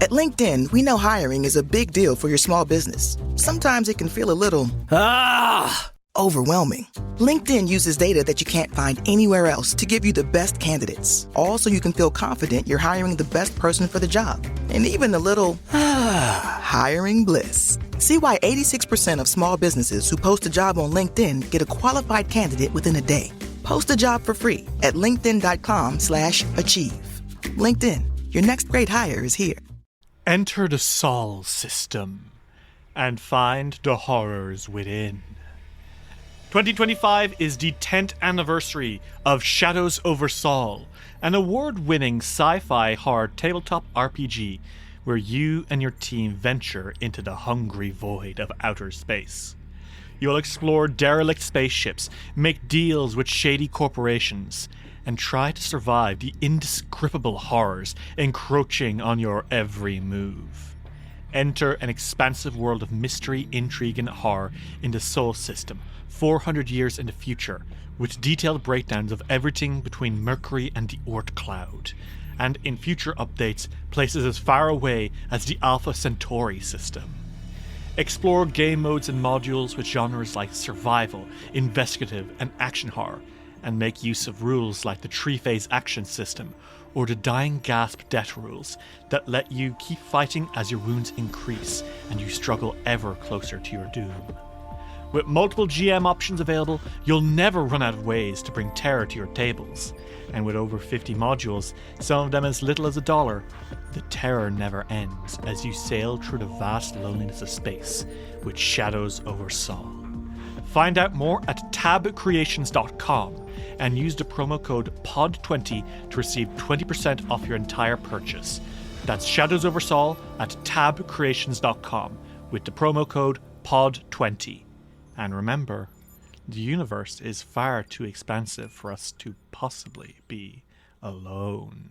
At LinkedIn, we know hiring is a big deal for your small business. Sometimes it can feel a little overwhelming. LinkedIn uses data that you can't find anywhere else to give you the best candidates, all so you can feel confident you're hiring the best person for the job. And even a little hiring bliss. See why 86% of small businesses who post a job on LinkedIn get a qualified candidate within a day. Post a job for free at linkedin.com/achieve. LinkedIn, your next great hire is here. Enter the Sol system and find the horrors within. 2025 is the 10th anniversary of Shadows over Sol, an award-winning sci-fi horror tabletop RPG where you and your team venture into the hungry void of outer space. You'll explore derelict spaceships, make deals with shady corporations, and try to survive the indescribable horrors encroaching on your every move. Enter an expansive world of mystery, intrigue, and horror in the Sol system, 400 years in the future, with detailed breakdowns of everything between Mercury and the Oort cloud, and in future updates, places as far away as the Alpha Centauri system. Explore game modes and modules with genres like survival, investigative, and action horror, and make use of rules like the Tree-Phase action system or the Dying Gasp death rules that let you keep fighting as your wounds increase and you struggle ever closer to your doom. With multiple GM options available, you'll never run out of ways to bring terror to your tables. And with over 50 modules, some of them as little as $1, the terror never ends as you sail through the vast loneliness of space with Shadows over Sol. Find out more at tabcreations.com and use the promo code POD20 to receive 20% off your entire purchase. That's Shadows over Sol at tabcreations.com with the promo code POD20. And remember, the universe is far too expansive for us to possibly be alone.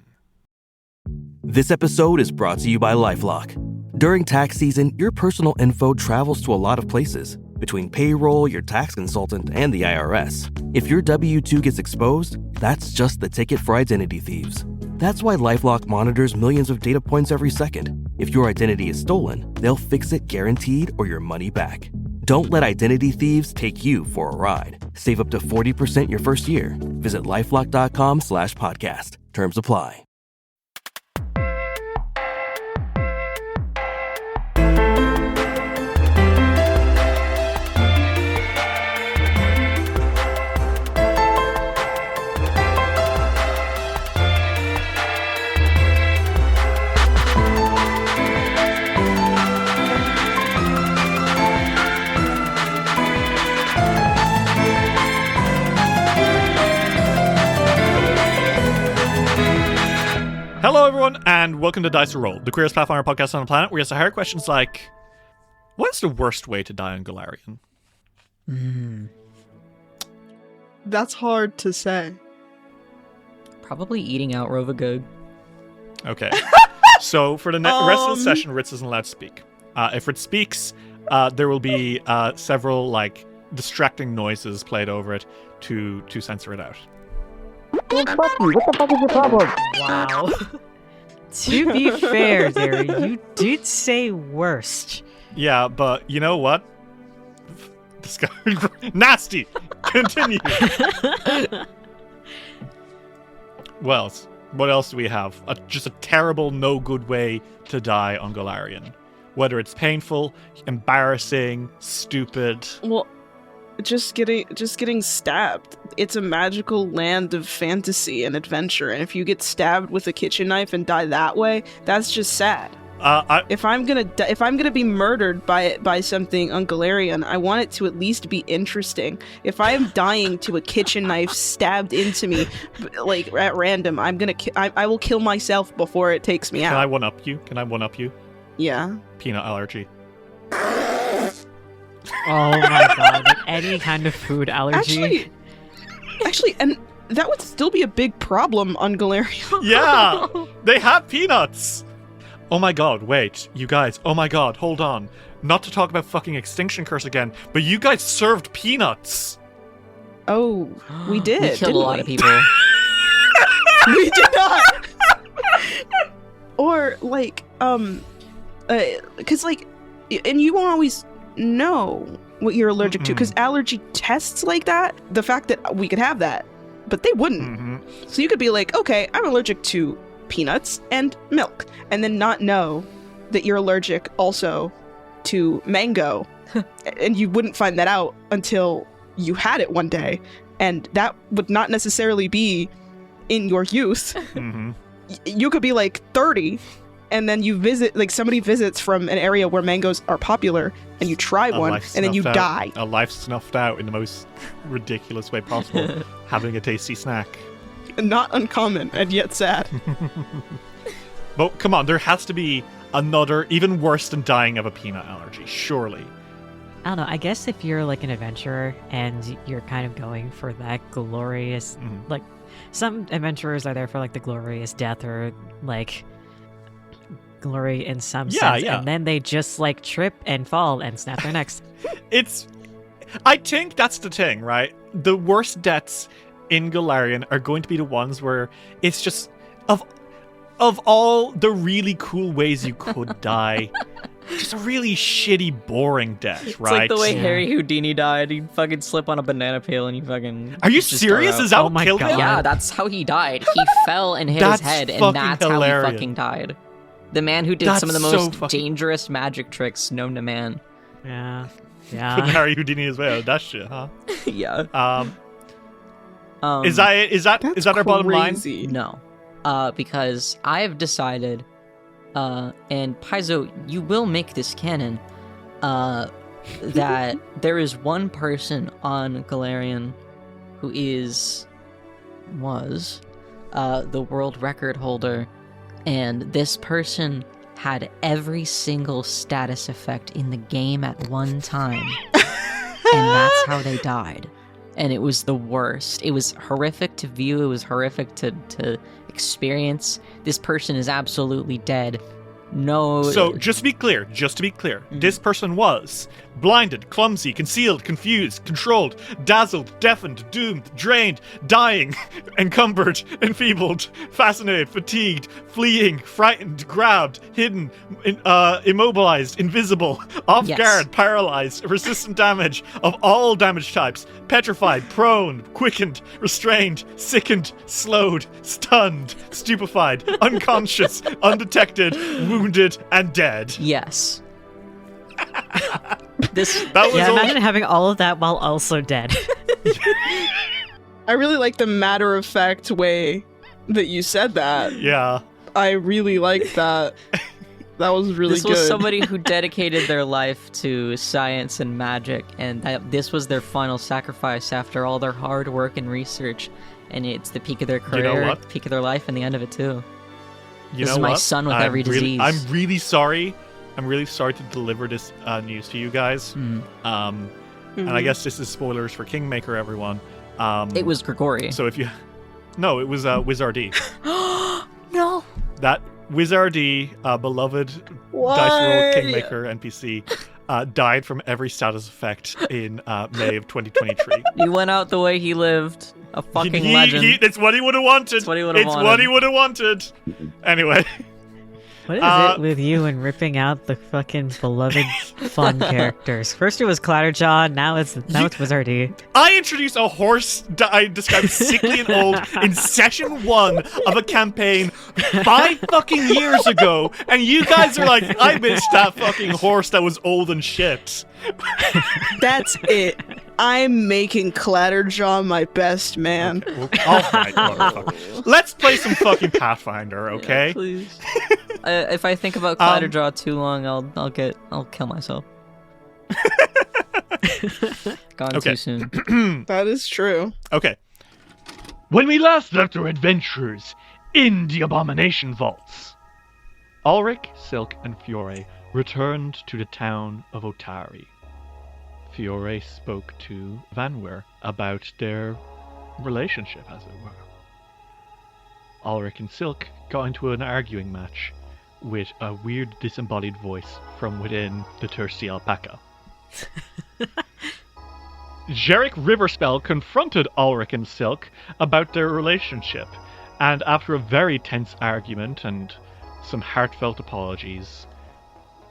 This episode is brought to you by LifeLock. During tax season, your personal info travels to a lot of places. Between payroll, your tax consultant, and the IRS. If your W-2 gets exposed, that's just the ticket for identity thieves. That's why LifeLock monitors millions of data points every second. If your identity is stolen, they'll fix it guaranteed or your money back. Don't let identity thieves take you for a ride. Save up to 40% your first year. Visit LifeLock.com/podcast. Terms apply. Hello everyone, and welcome to Dice or Roll, the Queerest Pathfinder Podcast on the planet, where we ask the hard questions like, what's the worst way to die on Golarion? That's hard to say. Probably eating out Rovagug. Okay. So for the rest of the session, Ritz isn't allowed to speak. If Ritz speaks, there will be several distracting noises played over it to censor it out. Well, fuck you. What the fuck is your problem? Wow. To be fair, Derry, you did say worst. Yeah, but you know what? This guy nasty. Continue. Well, what else do we have? Just a terrible, no good way to die on Golarion. Whether it's painful, embarrassing, stupid. Well, just getting stabbed. It's a magical land of fantasy and adventure, and if you get stabbed with a kitchen knife and die that way, that's just sad. If I'm gonna be murdered by something on Golarion, I want it to at least be interesting. If I am dying to a kitchen knife stabbed into me, at random, I will kill myself before it takes me out. Can I one up you? Yeah. Peanut allergy. Oh my god, any kind of food allergy. Actually, and that would still be a big problem on Golarion. Yeah, they have peanuts. Oh my god, wait, you guys, oh my god, hold on. Not to talk about fucking Extinction Curse again, but you guys served peanuts. Oh, we did. We killed a lot of people. We did not. Or like, because like, and you won't always know what you're allergic to, because allergy tests like that, the fact that we could have that, but they wouldn't. So you could be like, okay, I'm allergic to peanuts and milk, and then not know that you're allergic also to mango. And you wouldn't find that out until you had it one day, and that would not necessarily be in your youth. You could be like 30, and then you visit, like somebody visits from an area where mangoes are popular, and you try one, and then you die. A life snuffed out in the most ridiculous way possible, having a tasty snack. Not uncommon, and yet sad. But come on, there has to be another, even worse than dying of a peanut allergy, surely. I don't know, I guess if you're like an adventurer and you're kind of going for that glorious, like, some adventurers are there for like the glorious death or like glory in some sense, and then they just like trip and fall and snap their necks. I think that's the thing, right? The worst deaths in Golarion are going to be the ones where it's just of all the really cool ways you could die, just a really shitty, boring death, right? It's like the way Harry Houdini died. He'd fucking slip on a banana peel and you fucking... Are you serious? Is that what killed him? Yeah, that's how he died. He fell and hit his head, and that's hilarious. How he fucking died. The man who did some of the most dangerous magic tricks known to man. Yeah. Harry Houdini as well. That shit, huh? Yeah. Is that our bottom line? No. Because I have decided, and Paizo, you will make this canon, that there is one person on Golarion who was the world record holder, and this person had every single status effect in the game at one time, and that's how they died. And it was the worst. It was horrific to view. It was horrific to experience. This person is absolutely dead. No. So just to be clear, this person was blinded, clumsy, concealed, confused, controlled, dazzled, deafened, doomed, drained, dying, encumbered, enfeebled, fascinated, fatigued, fleeing, frightened, grabbed, hidden, immobilized, invisible, off guard, paralyzed, resistant damage of all damage types, petrified, prone, quickened, restrained, sickened, slowed, stunned, stupefied, unconscious, undetected, wounded, and dead. Yes. Imagine having all of that while also dead. I really like the matter-of-fact way that you said that. Yeah. I really liked that. That was really good. This was somebody who dedicated their life to science and magic, and this was their final sacrifice after all their hard work and research, and it's the peak of their career, the peak of their life, and the end of it too. This is my son with every disease. I'm really sorry. I'm really sorry to deliver this news to you guys. And I guess this is spoilers for Kingmaker, everyone. It was Grigori. So if you... No, it was Wizardy. No! That Wizardy, beloved Dice Roll Kingmaker NPC, died from every status effect in May of 2023. He went out the way he lived. A fucking legend. It's what he would have wanted. It's what he would have wanted. Anyway. What is it with you and ripping out the fucking beloved fun characters? First it was Clatterjaw, now it's Wizardy. I introduced a horse that I described sickly and old in session 1 of a campaign 5 fucking years ago, and you guys are like, I missed that fucking horse that was old and shit. That's it. I'm making Clatterjaw my best man. Okay. Oh my god. Let's play some fucking Pathfinder, okay? Yeah, please. If I think about Clatterjaw too long, I'll kill myself. Gone too soon. That is true. Okay. When we last left our adventurers in the Abomination vaults, Ulrich, Silk, and Fiore returned to the town of Otari. Fiore spoke to Vanwer about their relationship, as it were. Ulrich and Silk got into an arguing match with a weird disembodied voice from within the thirsty alpaca. Jarek Riverspell confronted Ulrich and Silk about their relationship, and after a very tense argument and some heartfelt apologies,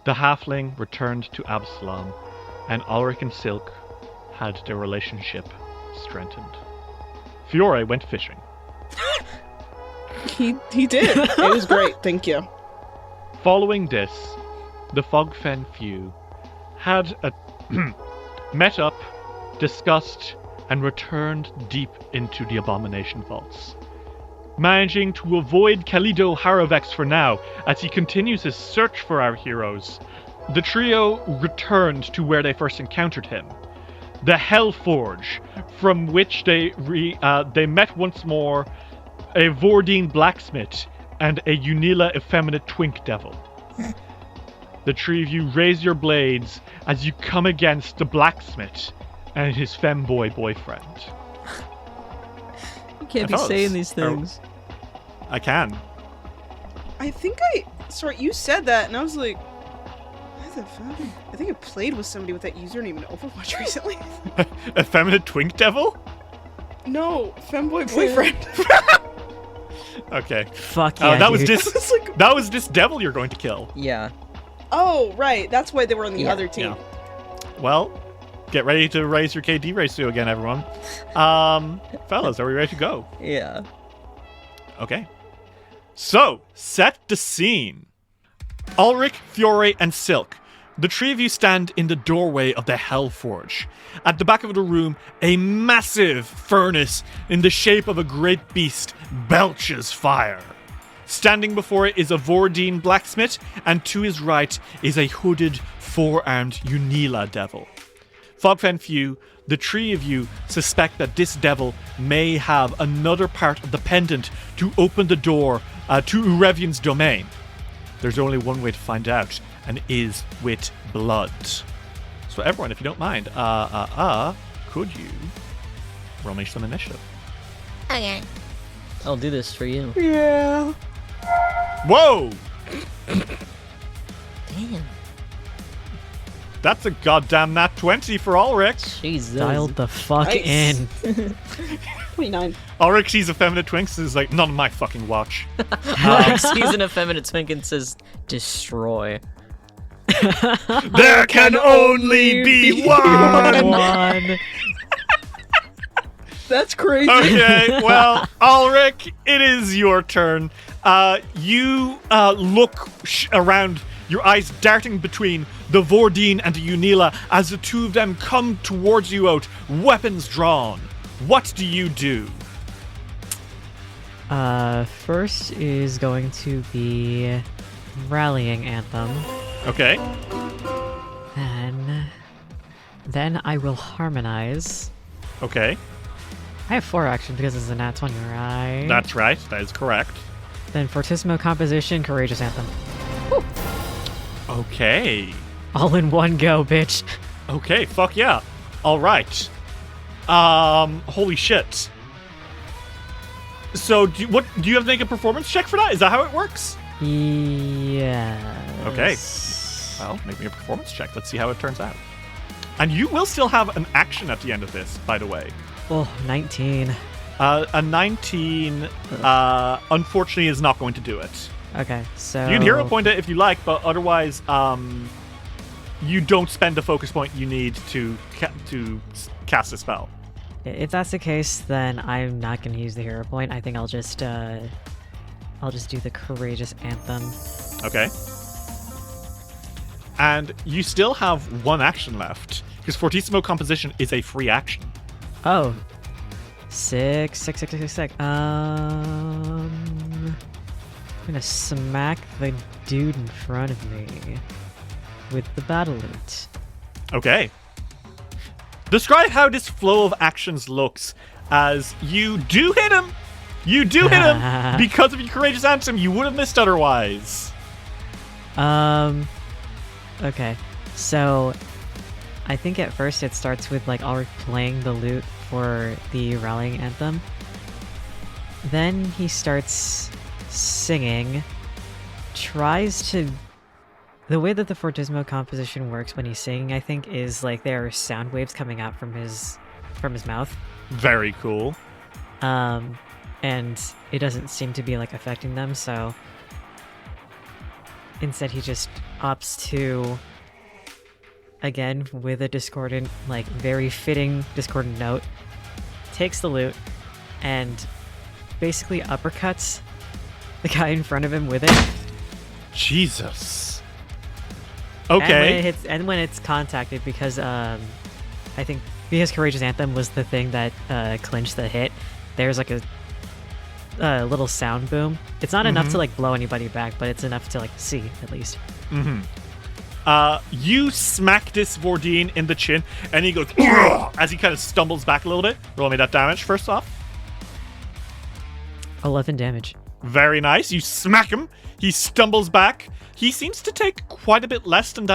the halfling returned to Absalom, and Ulrich and Silk had their relationship strengthened. Fiore went fishing. He did. It was great. Thank you. Following this, the Fogfen Few had met up, discussed, and returned deep into the Abomination vaults. Managing to avoid Kalido Haravex for now, as he continues his search for our heroes, the trio returned to where they first encountered him, the Hellforge, from which they met once more a Vordine blacksmith and a Unila effeminate twink devil. The three of you raise your blades as you come against the blacksmith and his femboy boyfriend. You can't be saying these things. I can. Sorry, you said that, and I was like, what the fuck? I think I played with somebody with that username in Overwatch recently. Effeminate twink devil? No, femboy boyfriend. Okay. Fuck yeah, that dude. that was this devil you're going to kill. Yeah. Oh, right. That's why they were on the other team. Yeah. Well, get ready to raise your KD ratio again, everyone. Fellas, are we ready to go? Yeah. Okay. So, set the scene. Ulrich, Fiore, and Silk. The three of you stand in the doorway of the Hellforge. At the back of the room, a massive furnace in the shape of a great beast belches fire. Standing before it is a Vordine blacksmith, and to his right is a hooded, four-armed Unila devil. Fogfen Few, the three of you suspect that this devil may have another part of the pendant to open the door to Urevian's domain. There's only one way to find out, and it is with blood. So everyone, if you don't mind, could you roll me some initiative? Okay. I'll do this for you. Yeah. Whoa! Damn. That's a goddamn nat 20 for Ulrich. Jesus. Dialed the fuck Nice. in. 29. Ulrich sees effeminate twinks and is like, not on my fucking watch. Sees an effeminate twink and says, destroy. There can only be one! One. That's crazy. Okay, well, Ulrich, it is your turn. You look around, your eyes darting between the Vordine and the Unila as the two of them come towards you out, weapons drawn. What do you do? First is going to be Rallying Anthem. Okay. Then I will Harmonize. Okay. I have 4 actions because it's a nat 20, right? That's right. That is correct. Then Fortissimo Composition, Courageous Anthem. Woo. Okay. All in one go, bitch. Okay, fuck yeah. All right. Holy shit. So, do you have to make a performance check for that? Is that how it works? Yes. Okay. Well, make me a performance check. Let's see how it turns out. And you will still have an action at the end of this, by the way. Oh, 19. A 19, unfortunately, is not going to do it. Okay, so... You can hero point it if you like, but otherwise, you don't spend the focus point you need to cast a spell. If that's the case, then I'm not going to use the hero point. I think I'll just do the Courageous Anthem. Okay. And you still have one action left, because Fortissimo Composition is a free action. Oh. Sick. I'm gonna smack the dude in front of me with the battle loot. Okay. Describe how this flow of actions looks as you do hit him. You do hit him because of your Courageous Anthem. You would have missed otherwise. Okay. So, I think at first it starts with like Ulrich playing the lute for the Rallying Anthem. Then he starts singing, tries to... The way that the Fortissimo Composition works when he's singing, I think, is like there are sound waves coming out from his mouth. Very cool. And it doesn't seem to be like affecting them, so instead he just opts to, again, with a discordant, like very fitting discordant note, takes the loot and basically uppercuts the guy in front of him with it. Jesus. Okay. And when it's contacted, because I think because Courageous Anthem was the thing that clinched the hit, there's like a little sound boom. It's not enough to like blow anybody back, but it's enough to like see at least. You smack this Vordine in the chin, and he goes as he kind of stumbles back a little bit. Roll me that damage first off. 11 damage. Very nice. You smack him. He stumbles back. He seems to take quite a bit less than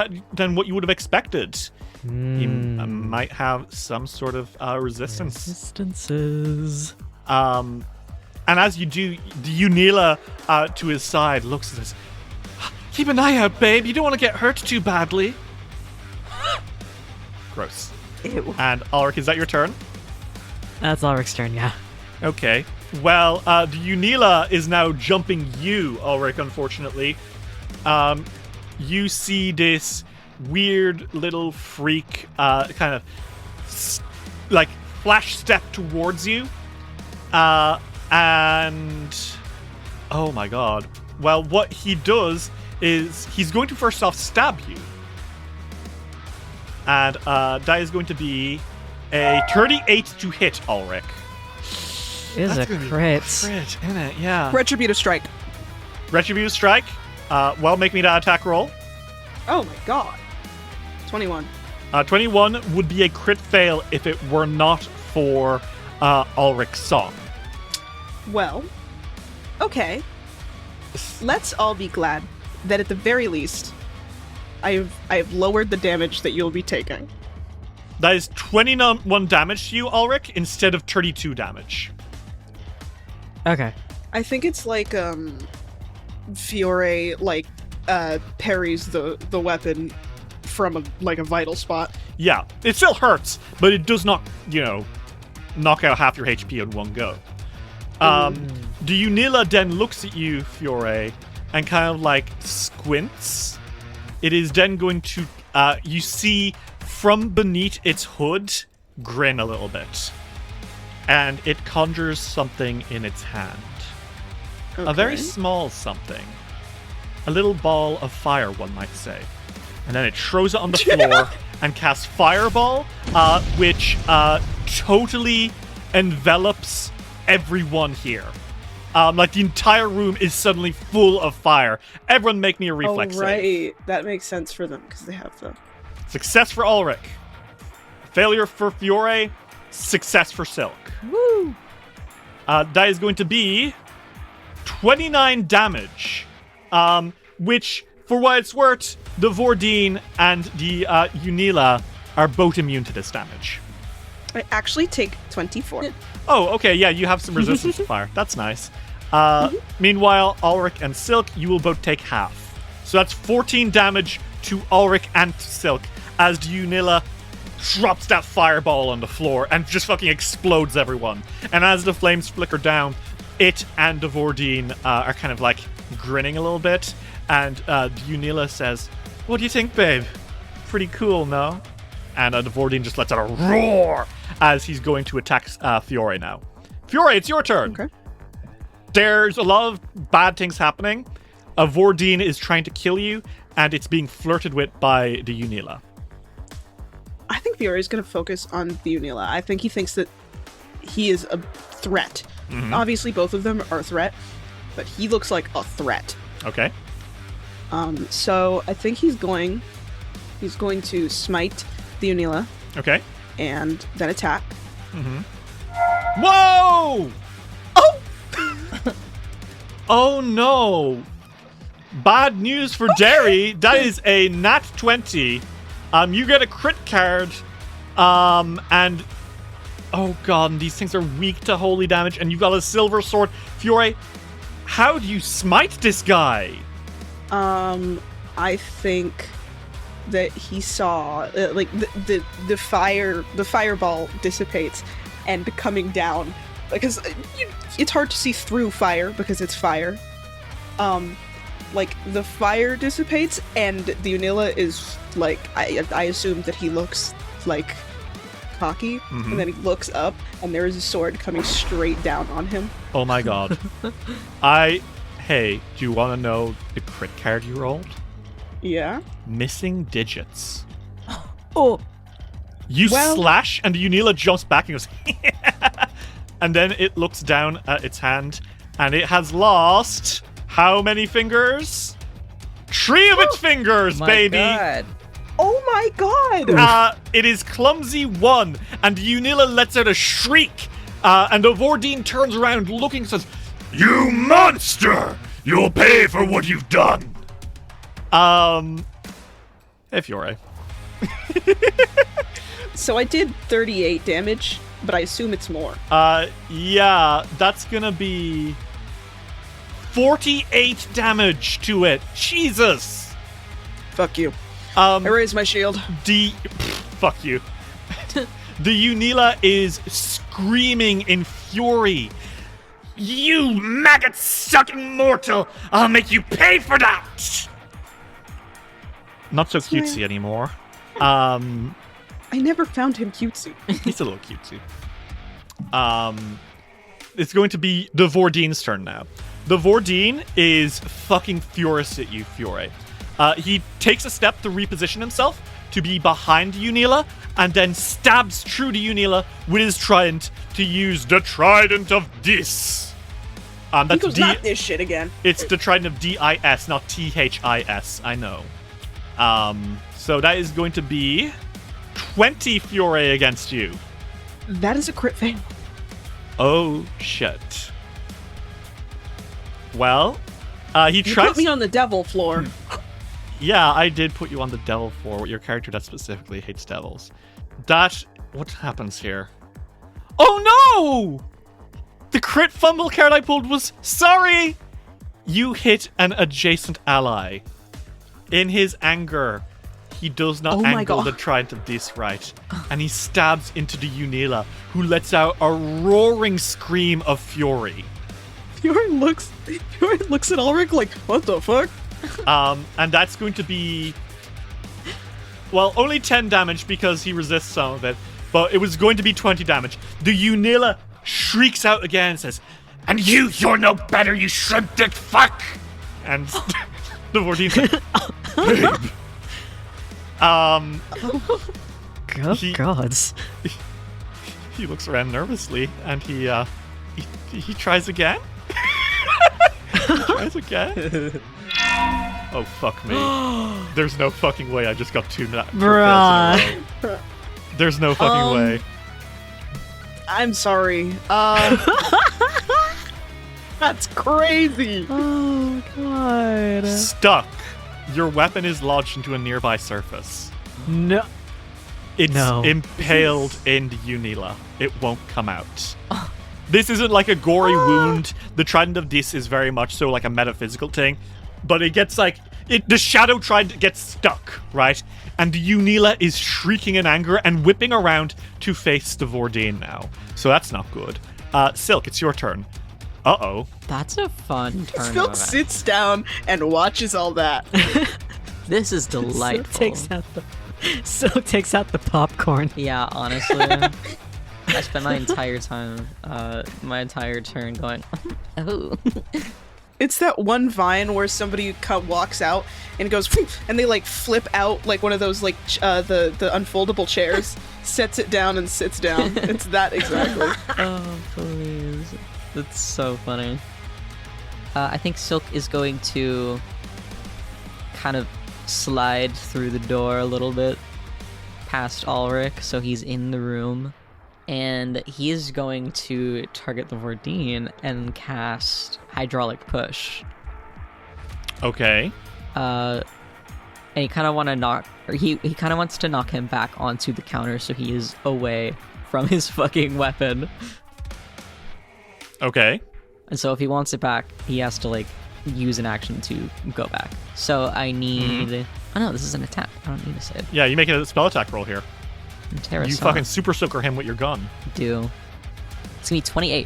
what you would have expected. He might have some sort of resistance. Resistances. And as you do, Unila to his side looks at us. Keep an eye out, babe. You don't want to get hurt too badly. Gross. Ew. And Ulrich, is that your turn? That's Ulrich's turn, yeah. Okay. Well, the Unila is now jumping you, Ulrich, unfortunately. You see this weird little freak kind of like flash step towards you. And oh my god. Well, what he does is he's going to first off stab you. And that is going to be a 38 to hit, Ulrich. Is a crit. Crit, isn't it? Yeah. Retributive strike. Retributive strike. Well, make me that attack roll. Oh my god. 21. 21 would be a crit fail if it were not for Ulrich's song. Well, okay. Let's all be glad that at the very least, I have lowered the damage that you'll be taking. That is 21 damage to you, Ulrich, instead of 32 damage. Okay. I think it's like Fiore parries the weapon from a vital spot. Yeah, it still hurts, but it does not, knock out half your HP in one go. The Unila then looks at you, Fiore, and kind of like squints. It is then going to, you see from beneath its hood, grin a little bit. And it conjures something in its hand. Okay. A very small something. A little ball of fire, one might say. And then it throws it on the floor and casts Fireball, which totally envelops everyone here. Like the entire room is suddenly full of fire. Everyone make me a reflex save. Right. That makes sense for them because they have the... Success for Ulrich. Failure for Fiore. Success for Silk. Woo! That is going to be 29 damage. Which, for what it's worth, the Vordine and the Unila are both immune to this damage. I actually take 24. Oh, okay, yeah, you have some resistance to fire. That's nice. Meanwhile, Ulrich and Silk, you will both take half. So that's 14 damage to Ulrich and to Silk as the Unila drops that fireball on the floor and just fucking explodes everyone. And as the flames flicker down, it and the Vordine are kind of like grinning a little bit. And the Unila says, "What do you think, babe? Pretty cool, no?" And the Vordine just lets out a roar as he's going to attack Fiore now. Fiore, it's your turn. Okay. There's a lot of bad things happening. A Vordine is trying to kill you, and it's being flirted with by the Unila. I think Fiore is going to focus on the Unila. I think he thinks that he is a threat. Mm-hmm. Obviously, both of them are a threat, but he looks like a threat. Okay. So I think he's going to smite the Unila. Okay. And then attack. Mm-hmm. Whoa! Oh! Oh no! Bad news for Derry. That is a nat 20. You get a crit card. And oh god, these things are weak to holy damage, and you got a silver sword. Fiore, how do you smite this guy? I think that he saw the fireball dissipates and coming down, because it's hard to see through fire because it's fire. like the fire dissipates and the Unila is like, I assume that he looks like cocky, and then he looks up and there is a sword coming straight down on him. Oh my god. Hey, do you want to know the crit card you rolled? Yeah. Missing digits. Oh. You slash, and the Unila jumps back and goes, and then it looks down at its hand, and it has lost how many fingers? 3 of its fingers, baby! God. Oh my god! It is clumsy 1, and the Unila lets out a shriek, and the Vordine turns around looking and says, "You monster! You'll pay for what you've done!" Hey, Fiore. So I did 38 damage, but I assume it's more. Yeah, that's gonna be 48 damage to it. Jesus! Fuck you. I raise my shield. Fuck you. The Unila is screaming in fury. You maggot-sucking mortal! I'll make you pay for that! Not so cutesy anymore. I never found him cutesy. He's a little cutesy. It's going to be the Vordine's turn now. The Vordine is fucking furious at you, Fiore. He takes a step to reposition himself to be behind Unila, and then stabs through the Unila with his trident to use the Trident of Dis. That's not this shit again. It's the Trident of D-I-S, not T-H-I-S. I know. So that is going to be 20 Fiore against you. That is a crit fail. Oh, shit. Well, he tries... You put me on the devil floor. Yeah, I did put you on the devil floor with your character that specifically hates devils. What happens here? Oh, no! The crit fumble card I pulled was... Sorry! You hit an adjacent ally. In his anger, he does not angle the Trident of Dis right, and he stabs into the Unila, who lets out a roaring scream of fury. Fiore looks at Ulrich like, what the fuck? And that's going to be... Well, only 10 damage because he resists some of it, but it was going to be 20 damage. The Unila shrieks out again and says, "And you're no better, you shrimp-dick fuck!" And the Vordine's like, Good gods. He looks around nervously, and he tries again. Oh, fuck me. There's no fucking way I just got 2 Bruh. There's no fucking way. I'm sorry. That's crazy. Oh, God. Stuck. Your weapon is lodged into a nearby surface. No. It's impaled in Unila. It won't come out. This isn't like a gory wound. The Trident of Dis is very much so like a metaphysical thing. But it gets like... the shadow trident gets stuck, right? And Unila is shrieking in anger and whipping around to face the Vordine now. So that's not good. Silk, it's your turn. Uh-oh. That's a fun turn. Silk sits down and watches all that. This is delightful. Silk takes out the popcorn. Yeah, honestly. I spent my entire time, my entire turn going, oh. It's that one Vine where somebody walks out and goes, and they like flip out like one of those like the unfoldable chairs, sets it down and sits down. It's that exactly. Oh, please. That's so funny. I think Silk is going to kind of slide through the door a little bit past Ulrich, so he's in the room. And he is going to target the Vordine and cast Hydraulic Push. Okay. And he kind of he kind of wants to knock him back onto the counter so he is away from his fucking weapon. Okay. And so if he wants it back, he has to like use an action to go back. So I need... Oh no, this is an attack. I don't need to save. Yeah, you make a spell attack roll here. You fucking super soaker him with your gun. Do. It's gonna be 28.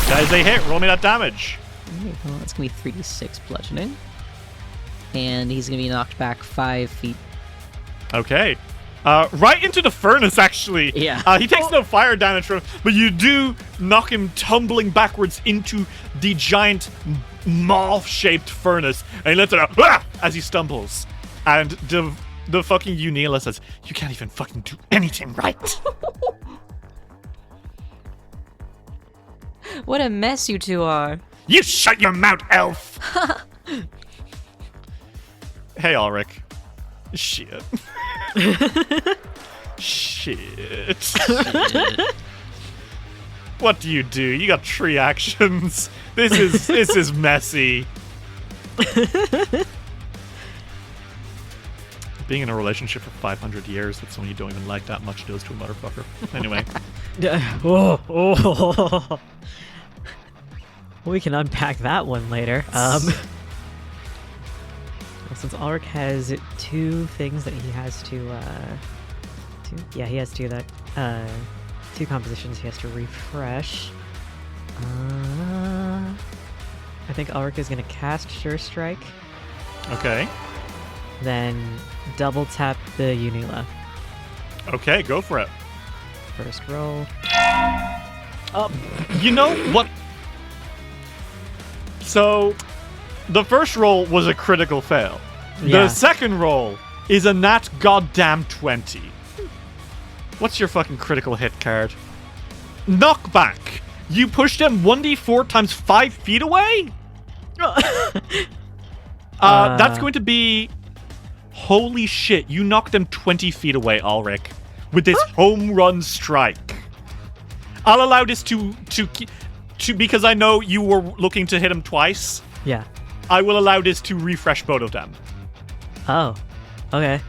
That is a hit. Roll me that damage. Okay, well, it's gonna be 3d6 bludgeoning. and he's going to be knocked back 5 feet. Okay. Right into the furnace, actually. Yeah. He takes no fire damage from it, but you do knock him tumbling backwards into the giant moth-shaped furnace, and he lets it out as he stumbles. And the fucking Unila says, "You can't even fucking do anything right." What a mess you two are. You shut your mouth, elf! Hey, Ulrich. Shit. Shit. What do? You got 3 actions. This is messy. Being in a relationship for 500 years with someone you don't even like that much does to a motherfucker. Anyway. We can unpack that one later. Since Ulrich has 2 things that he has to, he has 2 compositions he has to refresh. I think Ulrich is going to cast Sure Strike. Okay. Then double tap the Unila. Okay, go for it. First roll. You know what? So, the first roll was a critical fail. Yeah. The second roll is a nat goddamn 20. What's your fucking critical hit card? Knockback. You pushed him 1d4 times 5 feet away? That's going to be... Holy shit, you knocked him 20 feet away, Ulrich. With this home run strike. I'll allow this to because I know you were looking to hit him twice. Yeah. I will allow this to refresh both of them. Oh. Okay.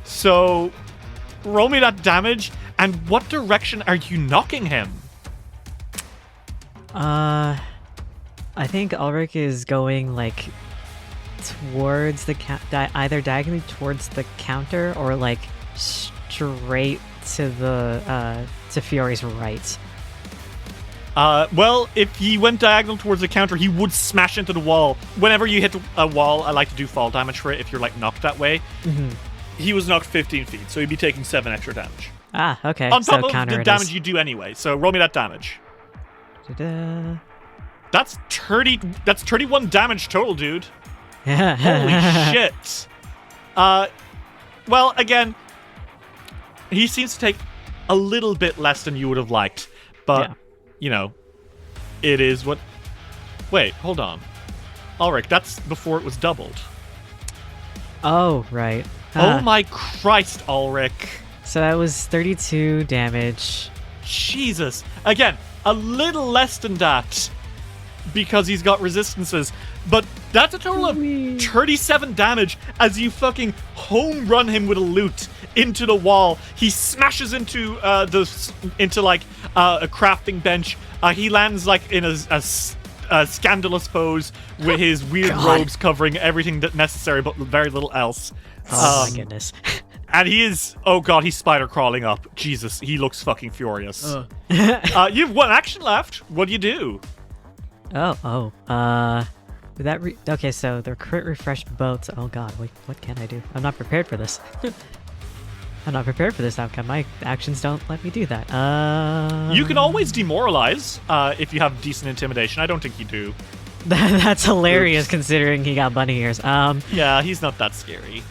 So, roll me that damage, and what direction are you knocking him? I think Ulrich is going, like, towards the either diagonally towards the counter or, like, straight to the, to Fiore's right. Well, if he went diagonal towards the counter, he would smash into the wall. Whenever you hit a wall, I like to do fall damage for it if you're, like, knocked that way. Mm-hmm. He was knocked 15 feet, so he'd be taking 7 extra damage. Ah, okay. On top so of the damage you do anyway, so roll me that damage. Ta-da. That's 31 damage total, dude. Yeah. Holy shit. Well, again, he seems to take a little bit less than you would have liked, but... Yeah. You know, it is what... Wait, hold on. Ulrich, that's before it was doubled. Oh, right. Oh my Christ, Ulrich. So that was 32 damage. Jesus. Again, a little less than that because he's got resistances. But that's a total of 37 damage as you fucking home run him with a lute into the wall. He smashes into a crafting bench. He lands like in a scandalous pose with his weird robes covering everything that's necessary but very little else. Oh my goodness. And he is, oh god, he's spider crawling up. Jesus, he looks fucking furious. You've 1 action left. What do you do? Okay, so the crit refreshed both. Oh god, wait, what can I do? I'm not prepared for this. I'm not prepared for this outcome. My actions don't let me do that. You can always demoralize if you have decent intimidation. I don't think you do. That's hilarious considering he got bunny ears. Yeah, he's not that scary.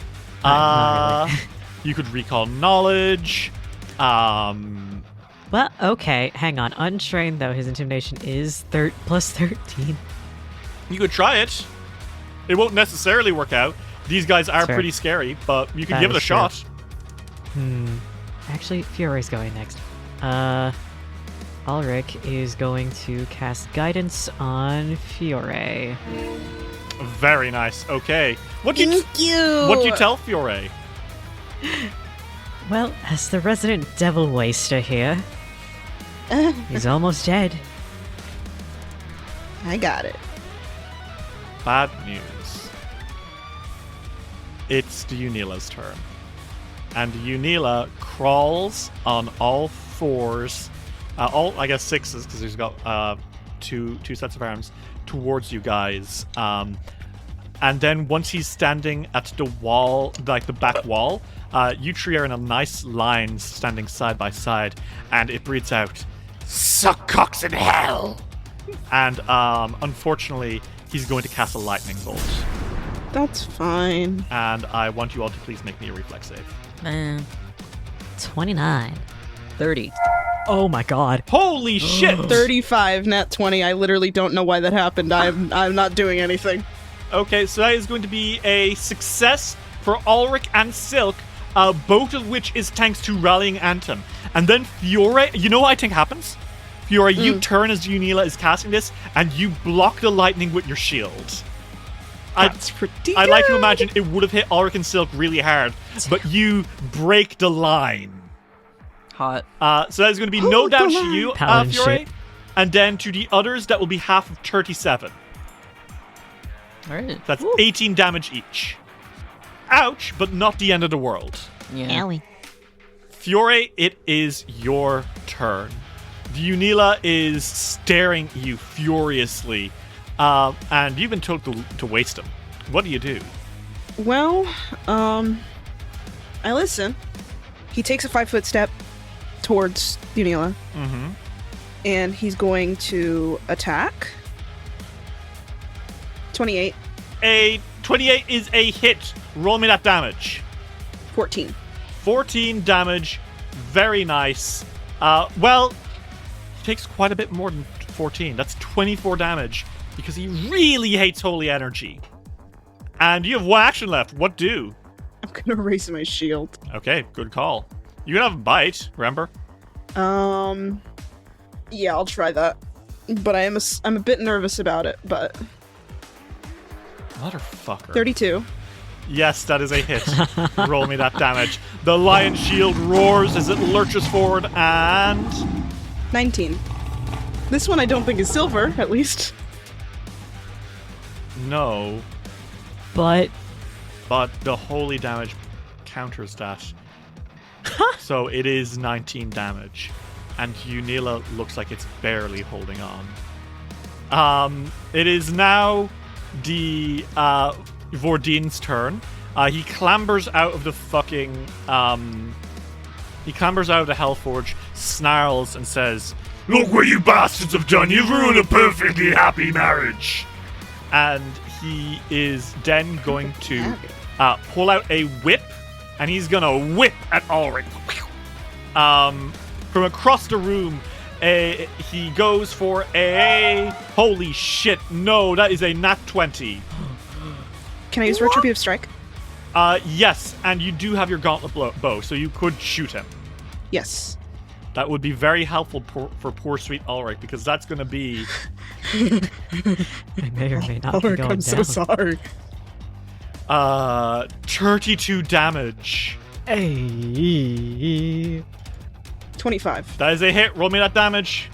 Not really. You could recall knowledge. Well, okay, hang on. Untrained, though, his intimidation is plus 13. You could try it. It won't necessarily work out. These guys are pretty scary, but you can give it a shot. Actually, Fiore's going next. Ulrich is going to cast Guidance on Fiore. Very nice. Okay. What'd you tell Fiore? Well, as the resident devil waster here, he's almost dead. I got it. Bad news. It's the Unila's turn. And Unila crawls on all fours, I guess 6s, because he's got two sets of arms, towards you guys. And then once he's standing at the wall, like the back wall, you three are in a nice line standing side by side, and it breathes out, "Suck cocks in hell!" And unfortunately, he's going to cast a lightning bolt. That's fine. And I want you all to please make me a reflex save. 29. 30. Oh my god. Holy shit! 35, nat 20. I literally don't know why that happened. I'm not doing anything. Okay, so that is going to be a success for Ulrich and Silk, both of which is thanks to Rallying Anthem. And then Fiore, you know what I think happens? Fiore, you turn as Unila is casting this, and you block the lightning with your shield. That's pretty I like to imagine it would have hit Ulrich and Silk really hard, but you break the line. Hot. So that is going to be no damage to you, Paladin Fiore. shit. And then to the others, that will be half of 37. All right. That's 18 damage each. Ouch, but not the end of the world. Yeah. Owie. Fiore, it is your turn. Unila is staring at you furiously, and you've been told to waste him. What do you do? Well, I listen. He takes a 5-foot step towards Unila. Mm-hmm. And he's going to attack. 28. A 28 is a hit. Roll me that damage. 14. 14 damage. Very nice. Well, he takes quite a bit more than 14. That's 24 damage because he really hates holy energy. And you have one action left. What do? I'm gonna raise my shield. Okay, good call. You can have a bite, remember? Yeah, I'll try that. But I'm a bit nervous about it, but... Motherfucker. 32. Yes, that is a hit. Roll me that damage. The lion shield roars as it lurches forward, and... 19. This one I don't think is silver, at least. No. But the holy damage counters that. So it is 19 damage. And Unila looks like it's barely holding on. It is now the Vordine's turn. He clambers out of the fucking... he clambers out of the Hellforge, snarls, and says, "Look what you bastards have done! You've ruined a perfectly happy marriage!" And he is then going to pull out a whip, and he's gonna whip at Ulrich. From across the room, he goes for a... Holy shit, no, that is a nat 20. Can I use Retributive Strike? Yes, and you do have your gauntlet bow, so you could shoot him. Yes. That would be very helpful for poor sweet Ulrich, because that's going to be... I may or may not be Ulrich, going I'm down. so sorry. 32 damage. Hey. 25. That is a hit. Roll me that damage.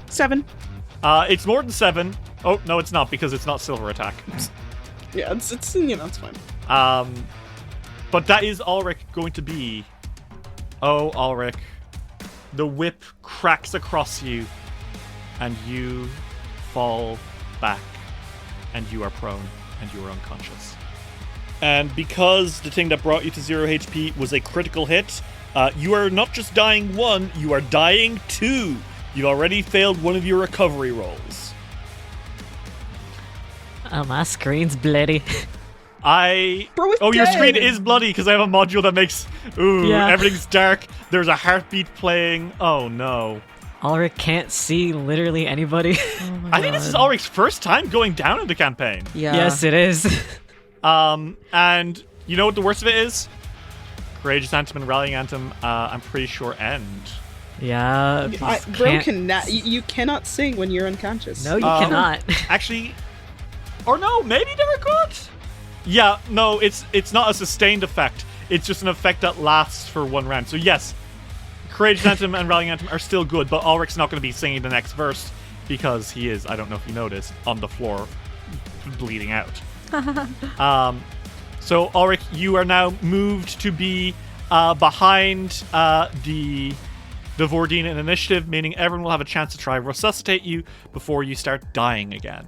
7. It's more than 7. Oh, no, it's not, because it's not silver attack. Yeah, it's it's fine. But that is Ulrich going to be... Oh, Ulrich. The whip cracks across you, and you fall back, and you are prone, and you are unconscious. And because the thing that brought you to 0 HP was a critical hit, you are not just dying 1, you are dying 2. You've already failed one of your recovery rolls. Oh, my screen's bloody. Bro, it's your dead. screen is bloody because I have a module that makes... Ooh, Yeah. everything's dark. There's a heartbeat playing. Oh, no. Ulrich can't see literally anybody. I think this is Ulrich's first time going down in the campaign. Yeah. Yes, it is. And you know what the worst of it is? Courageous Anthem and Rallying Anthem, I'm pretty sure end. Yeah. Bro, you cannot sing when you're unconscious. No, you cannot. Actually, or no, maybe they're good. Yeah, no, it's not a sustained effect. It's just an effect that lasts for 1 round. So yes, Courageous Anthem and Rallying Anthem are still good, but Ulrich's not going to be singing the next verse because he is, I don't know if you noticed, on the floor bleeding out. So Ulrich, you are now moved to be behind the Vordine in initiative, meaning everyone will have a chance to try resuscitate you before you start dying again.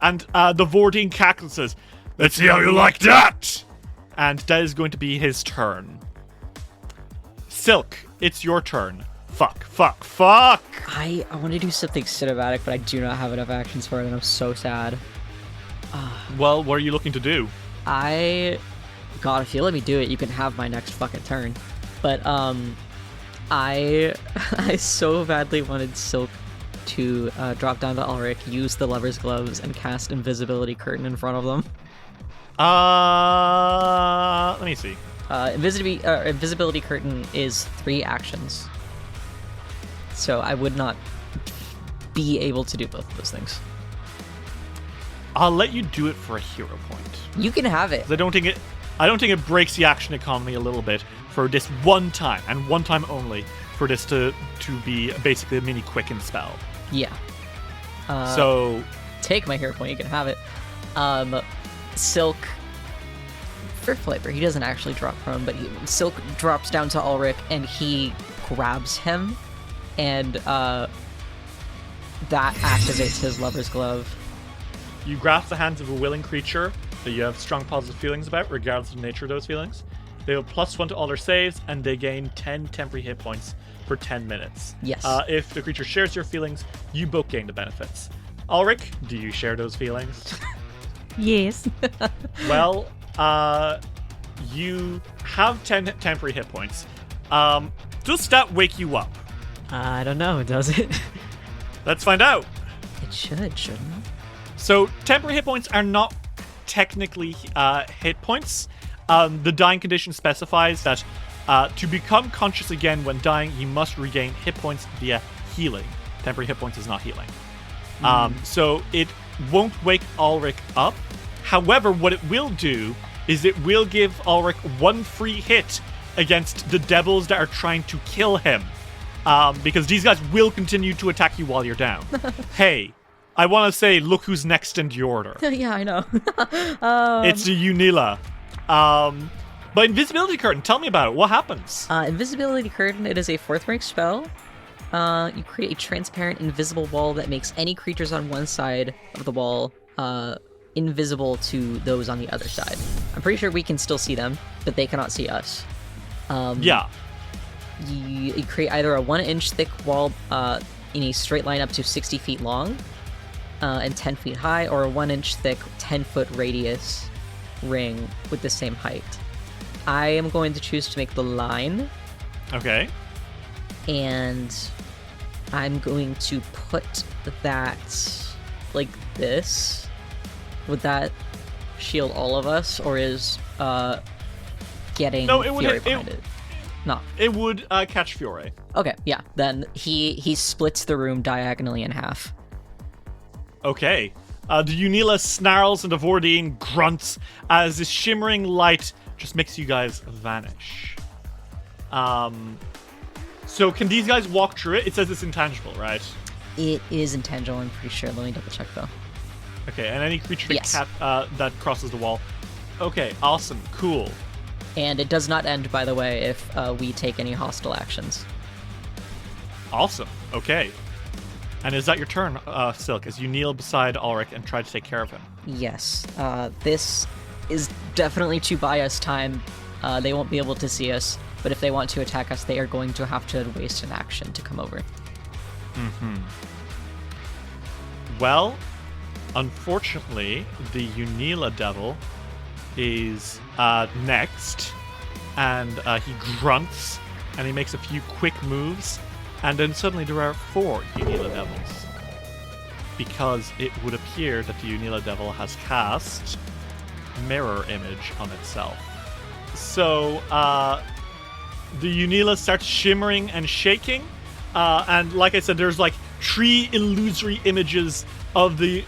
And the Vordine cackles says, "Let's see how you like that!" And that is going to be his turn. Silk, it's your turn. Fuck. I want to do something cinematic, but I do not have enough actions for it, and I'm so sad. Well, what are you looking to do? God, if you let me do it, you can have my next fucking turn. But, I so badly wanted Silk to drop down to Ulrich, use the Lover's Gloves, and cast Invisibility Curtain in front of them. Let me see. Invisibility Curtain is 3 actions. So I would not be able to do both of those things. I'll let you do it for a hero point. You can have it. I don't think it breaks the action economy a little bit for this one time, and one time only, for this to be basically a mini quicken spell. Yeah. So take my hero point, you can have it. Silk, for flavor, he doesn't actually drop prone, but Silk drops down to Ulrich and he grabs him, and that activates his Lover's Glove. You grasp the hands of a willing creature that you have strong positive feelings about, regardless of the nature of those feelings. They have +1 to all their saves, and they gain 10 temporary hit points for 10 minutes. Yes. If the creature shares your feelings, you both gain the benefits. Ulrich, do you share those feelings? Yes. Well, you have 10 temporary hit points. Does that wake you up? I don't know, does it? Let's find out. It shouldn't it? So, temporary hit points are not technically hit points. The dying condition specifies that to become conscious again when dying, you must regain hit points via healing. Temporary hit points is not healing. So it won't wake Ulrich up. However, what it will do is it will give Ulrich 1 free hit against the devils that are trying to kill him. Because these guys will continue to attack you while you're down. Hey, I want to say, look who's next in the order. Yeah, I know. It's the Unila. But Invisibility Curtain, tell me about it. What happens? Invisibility Curtain, it is a 4th rank spell. You create a transparent invisible wall that makes any creatures on one side of the wall invisible to those on the other side. I'm pretty sure we can still see them, but they cannot see us. Yeah. You create either a 1-inch thick wall in a straight line up to 60 feet long and 10 feet high, or a 1-inch thick 10-foot radius ring with the same height. I am going to choose to make the line. Okay. And I'm going to put that like this. Would that shield all of us, or is getting Fury behind it? No. It would catch Fury. Okay, yeah. Then he splits the room diagonally in half. Okay. The Unila snarls and the Vordine grunts as this shimmering light just makes you guys vanish. So can these guys walk through it? It says it's intangible, right? It is intangible, I'm pretty sure. Let me double check though. Okay, and any creature that, Yes. that crosses the wall. Okay, awesome, cool. And it does not end, by the way, if we take any hostile actions. Awesome, okay. And is that your turn, Silk, as you kneel beside Ulrich and try to take care of him? Yes. This is definitely to buy us time. They won't be able to see us, but if they want to attack us, they are going to have to waste an action to come over. Mm-hmm. Well, unfortunately, the Unila Devil is next, and he grunts, and he makes a few quick moves, and then suddenly there are 4 Unila Devils. Because it would appear that the Unila Devil has cast Mirror Image on itself. So, the Unila starts shimmering and shaking, and like I said, there's like 3 illusory images of the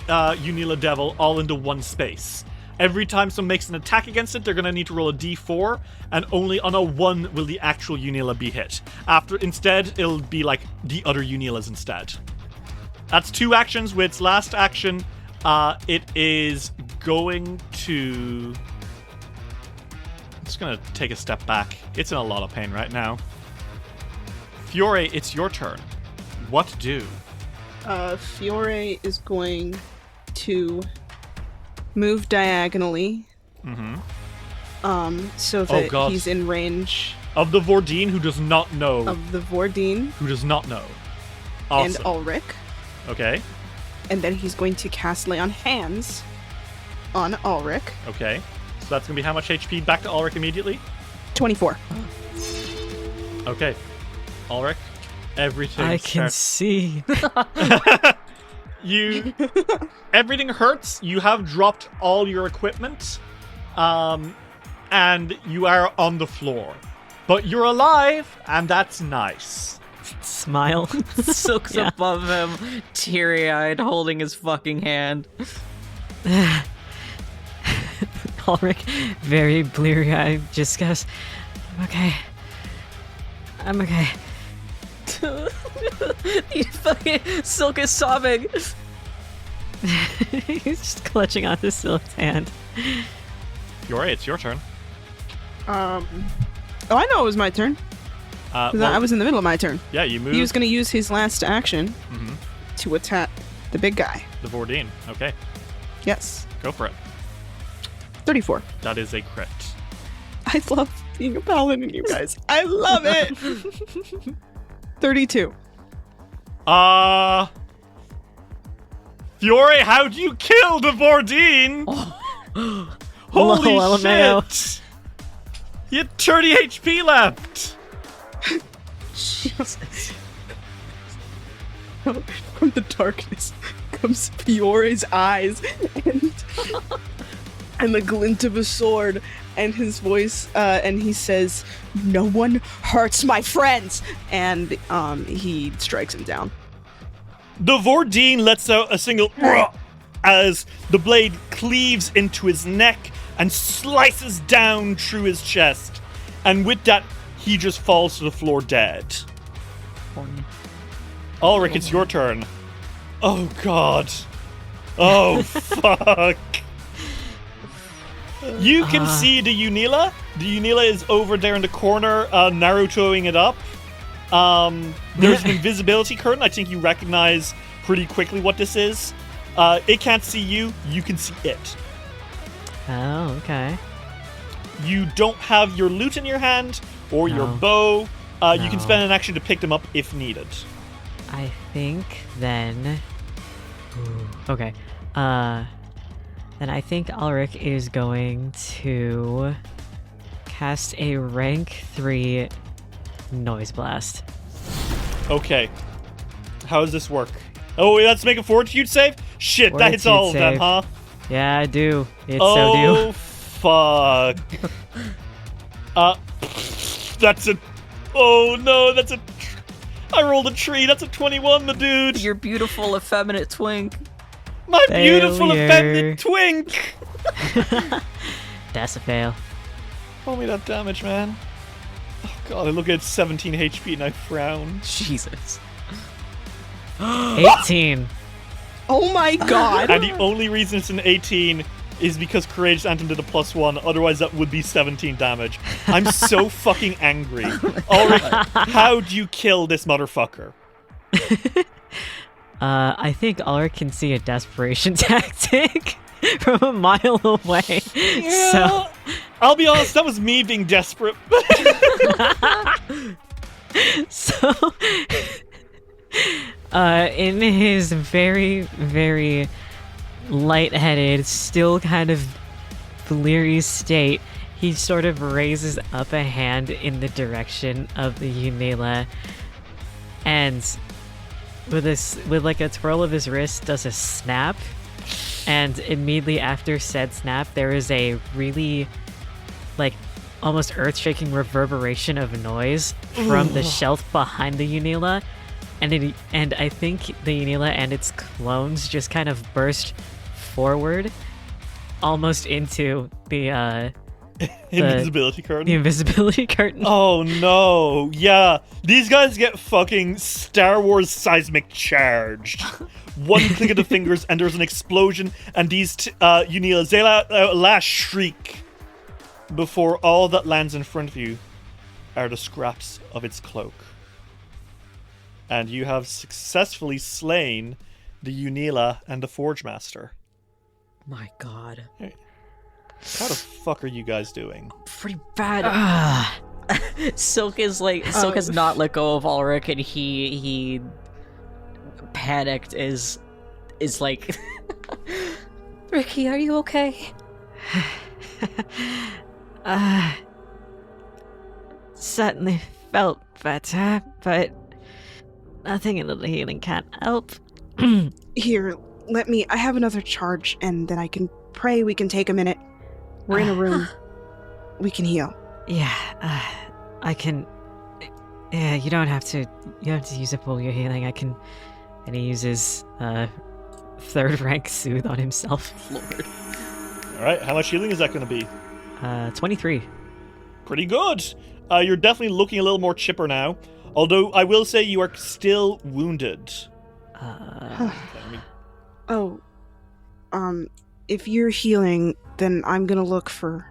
Unila Devil all into one space. Every time someone makes an attack against it, they're going to need to roll a d4, and only on a 1 will the actual Unila be hit. Instead, it'll be like the other Unilas instead. That's 2 actions. With its last action, it is going to... I'm just going to take a step back. It's in a lot of pain right now. Fiore, it's your turn. What do? Fiore is going to move diagonally. So that he's in range of the Vordine, who does not know. Of the Vordine. Who does not know. And Awesome. Ulrich. Okay. And then he's going to cast Lay on Hands on Ulrich. Okay. So that's going to be how much HP back to Ulrich immediately? 24. Okay. Ulrich, everything I can see. Everything hurts. You have dropped all your equipment. And you are on the floor. But you're alive, and that's nice. Smile. Silk's above him, teary-eyed, holding his fucking hand. Ulrich, very bleary-eyed, just goes, I'm okay. Silk is sobbing. He's just clutching onto Silk's hand. Fiore, it's your turn. Oh, I know it was my turn. I was in the middle of my turn. Yeah, you moved. He was going to use his last action to attack the big guy. The Vordine. Okay. Yes. Go for it. 34. That is a crit. I love being a paladin, you guys. I love it. 32. Fiore, how do you kill the Vordine? Holy shit! He had 30 HP left! Jesus. From the darkness comes Fiore's eyes and the glint of a sword and his voice, and he says, "No one hurts my friends!" And he strikes him down. The Vordine lets out a single as the blade cleaves into his neck and slices down through his chest. And with that, he just falls to the floor dead. Ulrich, it's your turn. Oh, God. Oh, fuck. You can see the Unila. The Unila is over there in the corner, Narutoing it up. There's an invisibility curtain. I think you recognize pretty quickly what this is. It can't see you. You can see it. Oh, okay. You don't have your loot in your hand or your bow. You can spend an action to pick them up if needed. I think then... Okay. Then I think Ulrich is going to cast a rank 3 Noise Blast. Okay. How does this work? Oh, let's make a fortitude save? Shit, that hits all of them, huh? Yeah, I do. It's so do. Oh, fuck. That's a... Oh, no, that's a... I rolled a tree. That's a 21, my dude. Your beautiful, effeminate twink. My beautiful, effeminate twink. That's a fail. Roll me that damage, man. Oh, God, I look at 17 HP and I frown. Jesus. 18. Oh my God. And the only reason it's an 18 is because Courageous Anthem did a +1. Otherwise, that would be 17 damage. I'm so fucking angry. Ulrich, how do you kill this motherfucker? I think Ulrich can see a desperation tactic from a mile away. Yeah, so I'll be honest, that was me being desperate. So, in his very, very lightheaded, still kind of bleary state, he sort of raises up a hand in the direction of the Unila, and with like a twirl of his wrist, does a snap, and immediately after said snap, there is a really, like, almost earth-shaking reverberation of noise from the shelf behind the Unila, and I think the Unila and its clones just kind of burst forward, almost into the Invisibility curtain. The invisibility curtain. Oh no! Yeah, these guys get fucking Star Wars seismic charged. One click of the fingers, and there's an explosion, and these Unila, they last shriek before all that lands in front of you are the scraps of its cloak. And you have successfully slain the Unila and the Forge Master. My God. Hey, how the fuck are you guys doing? Pretty bad. Silk has not let go of Ulrich, and he panicked is like, Ricky, are you okay? Certainly felt better, but nothing a little healing can't help. Here, I have another charge, and then I can pray. We can take a minute. We're in a room. We can heal. Yeah, I can. Yeah, you don't have to use up all your healing. I can. And he uses third rank soothe on himself. Lord. All right, how much healing is that going to be? 23. Pretty good. You're definitely looking a little more chipper now. Although I will say you are still wounded. If you're healing, then I'm gonna look for.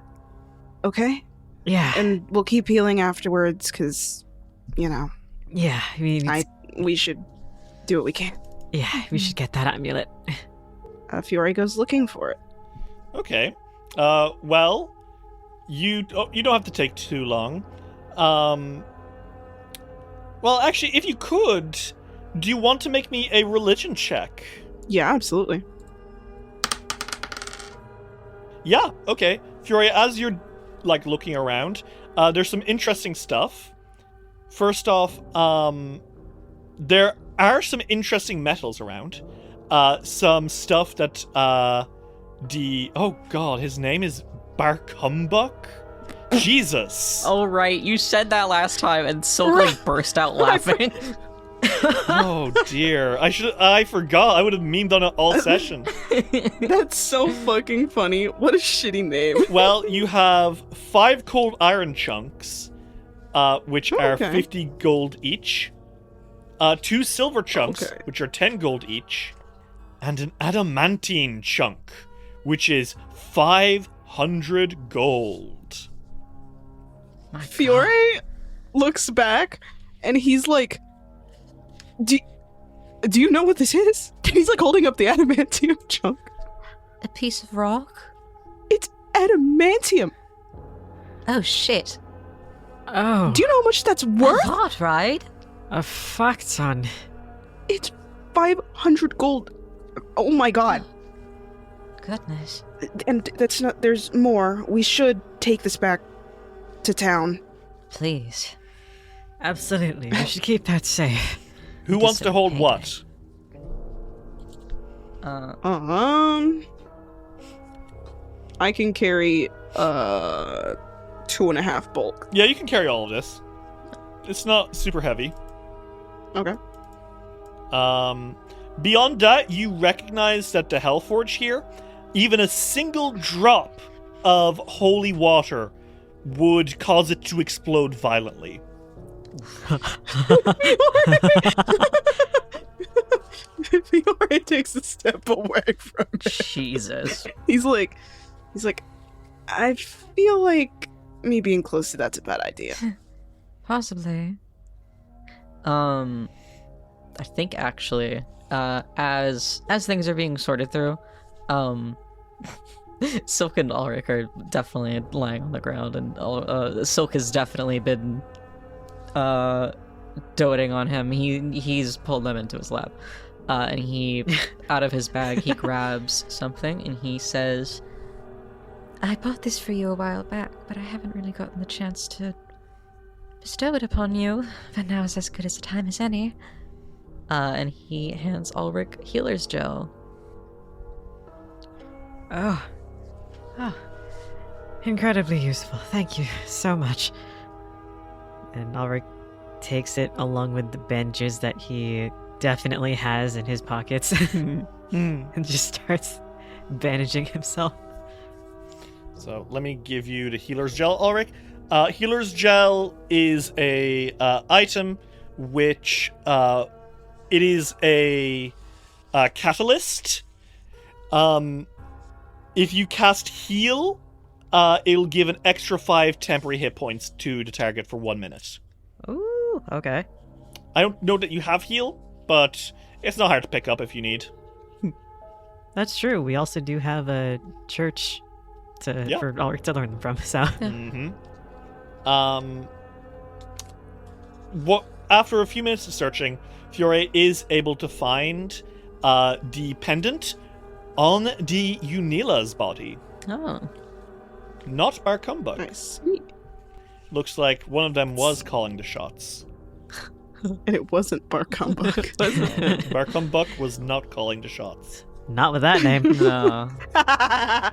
Okay. Yeah. And we'll keep healing afterwards, because, Yeah, I mean, we should do what we can. Yeah, we should get that amulet. Fiore goes looking for it. Okay. Well, you don't have to take too long. Well, actually, if you could, do you want to make me a religion check? Yeah, absolutely. Yeah, okay. Fiore, as you're, looking around, there's some interesting stuff. First off, there are some interesting metals around. Some stuff that, oh god, his name is Barkumbuck? Jesus. Oh, right, you said that last time, and Silk burst out laughing. Oh dear, I forgot. I would have memed on it all session. That's so fucking funny. What a shitty name. Well, you have 5 cold iron chunks, which are 50 gold each. 2 silver chunks, which are 10 gold each. And an adamantine chunk, which is 500 gold. Fiore looks back, and he's like, Do you know what this is? And he's holding up the adamantium chunk. A piece of rock? It's adamantium. Oh, shit. Oh. Do you know how much that's worth? A lot, right? A fuck ton. It's 500 gold. Oh my god. Goodness. And that's not, there's more. We should take this back to town. Please. Absolutely. We should keep that safe. Who wants to hold what? I can carry 2.5 bulk. Yeah, you can carry all of this. It's not super heavy. Okay. Beyond that, you recognize that the Hellforge here, even a single drop of holy water would cause it to explode violently. Fiore takes a step away from it. Jesus. He's like, I feel like me being close to that's a bad idea. Possibly. I think actually, as things are being sorted through, Silk and Ulrich are definitely lying on the ground, and Silk has definitely been doting on him. He's pulled them into his lap, and he, out of his bag, he grabs something and he says, "I bought this for you a while back, but I haven't really gotten the chance to bestow it upon you, but now is as good as a time as any." And he hands Ulrich healer's gel. Oh, incredibly useful. Thank you so much. And Ulrich takes it along with the bandages that he definitely has in his pockets and just starts bandaging himself. So let me give you the healer's gel, Ulrich. Healer's gel is a item which it is a catalyst. If you cast heal, it'll give an extra 5 temporary hit points to the target for 1 minute. Ooh, okay. I don't know that you have heal, but it's not hard to pick up if you need. That's true. We also do have a church for Ulrich to learn from, so... After a few minutes of searching, Fiore is able to find the pendant on the Unila's body. Oh. Not Barkumbuk. I see. Looks like one of them was calling the shots. And it wasn't Barkumbuk. Barkumbuk was not calling the shots. Not with that name. No.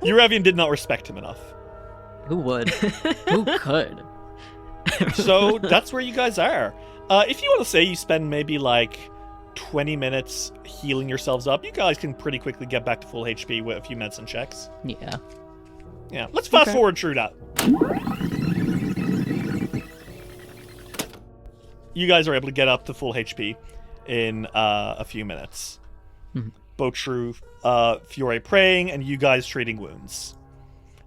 Urevian did not respect him enough. Who would? Who could? So that's where you guys are. If you want to say you spend maybe like 20 minutes healing yourselves up, you guys can pretty quickly get back to full HP with a few medicine checks. Yeah. Yeah, let's fast forward through that. You guys are able to get up to full HP in a few minutes. Mm-hmm. Both through Fiore praying and you guys treating wounds.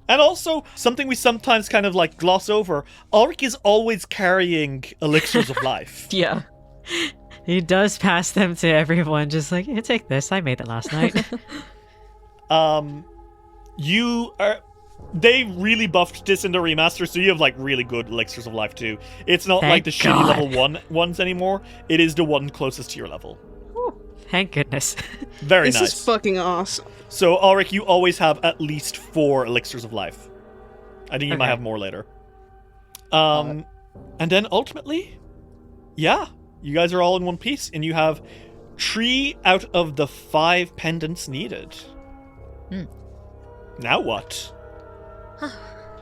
And also, something we sometimes kind of like gloss over, Ulrich is always carrying elixirs of life. Yeah. He does pass them to everyone, just like, here, take this. I made it last night. They really buffed this in the remaster, so you have like really good elixirs of life too. It's not Thank like the shitty God. level 1 ones anymore. It is the one closest to your level. Thank goodness. Very This nice. is fucking awesome. So, Ulrich, you always have at least 4 elixirs of life. I think you might have more later. And then ultimately, yeah, you guys are all in one piece, and you have 3 out of the 5 pendants needed. Now what?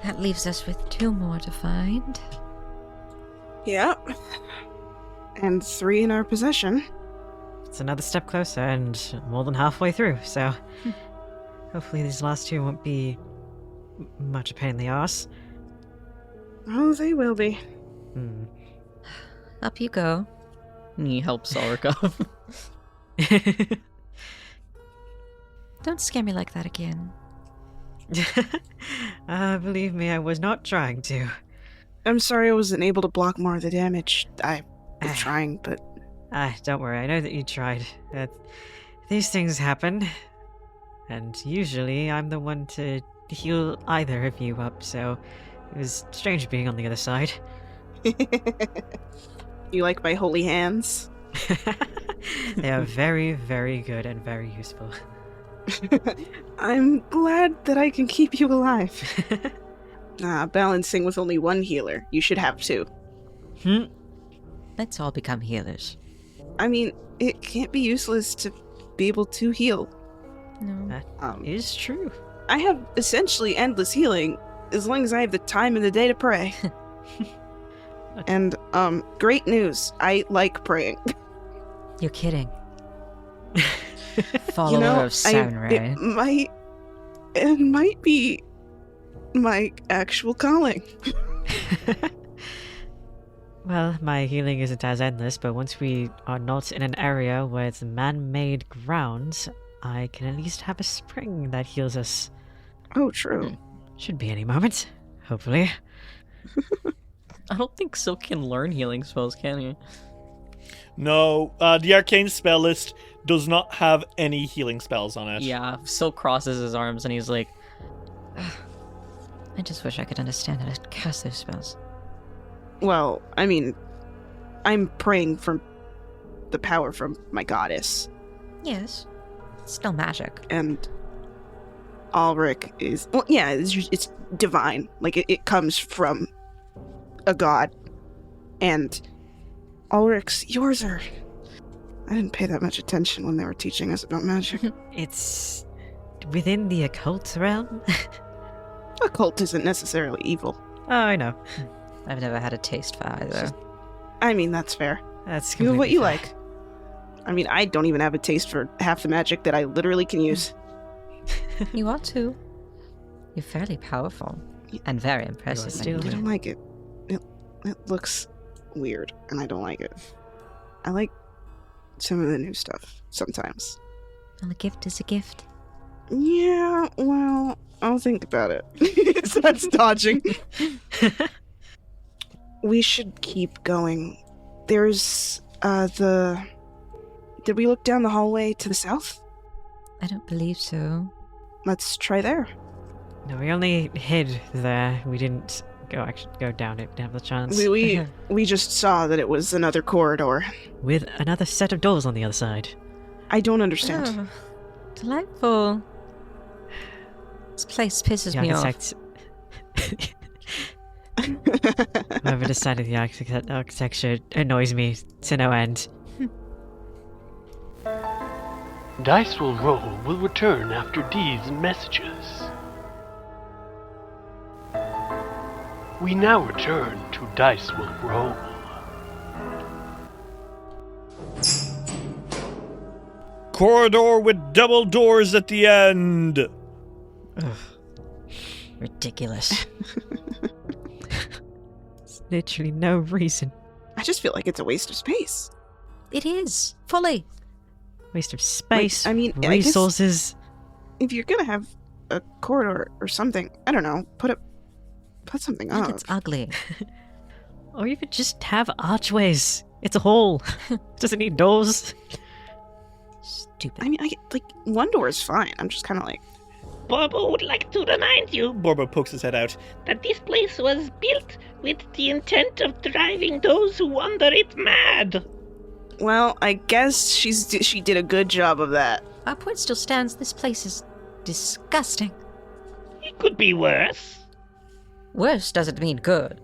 That leaves us with 2 more to find. Yep. And 3 in our possession. It's another step closer and more than halfway through, so hopefully these last 2 won't be much a pain in the arse. Oh, they will be. Up you go. And he helps Ulrich up. Don't scare me like that again. Believe me, I was not trying to. I'm sorry I wasn't able to block more of the damage. I was trying, but... Don't worry, I know that you tried. These things happen. And usually I'm the one to heal either of you up, so it was strange being on the other side. You like my holy hands? They are very, very good and very useful. I'm glad that I can keep you alive. Balancing with only 1 healer. You should have 2. Let's all become healers. I mean, it can't be useless to be able to heal. No. That is true. I have essentially endless healing as long as I have the time in the day to pray. And, great news. I like praying. You're kidding. Follower of Samurai. It might be my actual calling. Well, my healing isn't as endless, but once we are not in an area where it's man-made ground, I can at least have a spring that heals us. Oh, true. Should be any moment, hopefully. I don't think Silk can learn healing spells, can he? No, the arcane spell list does not have any healing spells on it. Yeah, Silk crosses his arms and he's like, I just wish I could understand how to cast those spells. Well, I mean, I'm praying for the power from my goddess. Yes. It's still magic. And Ulrich is... Well, yeah, it's divine. Like, it comes from a god. And Ulrich's, yours are... I didn't pay that much attention when they were teaching us about magic. It's within the occult realm. Occult isn't necessarily evil. Oh, I know. I've never had a taste for either. I mean, that's fair. That's You have what you fair. like. I mean, I don't even have a taste for half the magic that I literally can use. You ought to. You're fairly powerful. And very impressive. still- I don't like it. It looks weird, and I don't like it. I like some of the new stuff, sometimes. Well, a gift is a gift. Yeah, well, I'll think about it. Starts dodging. We should keep going. There's, Did we look down the hallway to the south? I don't believe so. Let's try there. No, we only hid there. We didn't go down it. Didn't have the chance. We just saw that it was another corridor. With another set of doors on the other side. I don't understand. Oh, delightful. This place pisses me off. Whoever decided the architecture annoys me to no end. Dice will roll will return after these messages. We now return to Dice will roll. Corridor with double doors at the end. Ugh. Ridiculous. There's literally no reason. I just feel like it's a waste of space. It is. Fully. Waste of space, I resources. guess if you're gonna have a corridor or something, I don't know, put something up. It's ugly. Or even just have archways. It's a hall. It doesn't need doors. Stupid. I mean, one door is fine. I'm just kind of like... Borbo would like to remind you, Borbo pokes his head out, that this place was built with the intent of driving those who wander it mad. Well, I guess she did a good job of that. Our point still stands. This place is disgusting. It could be worse. Worse doesn't mean good.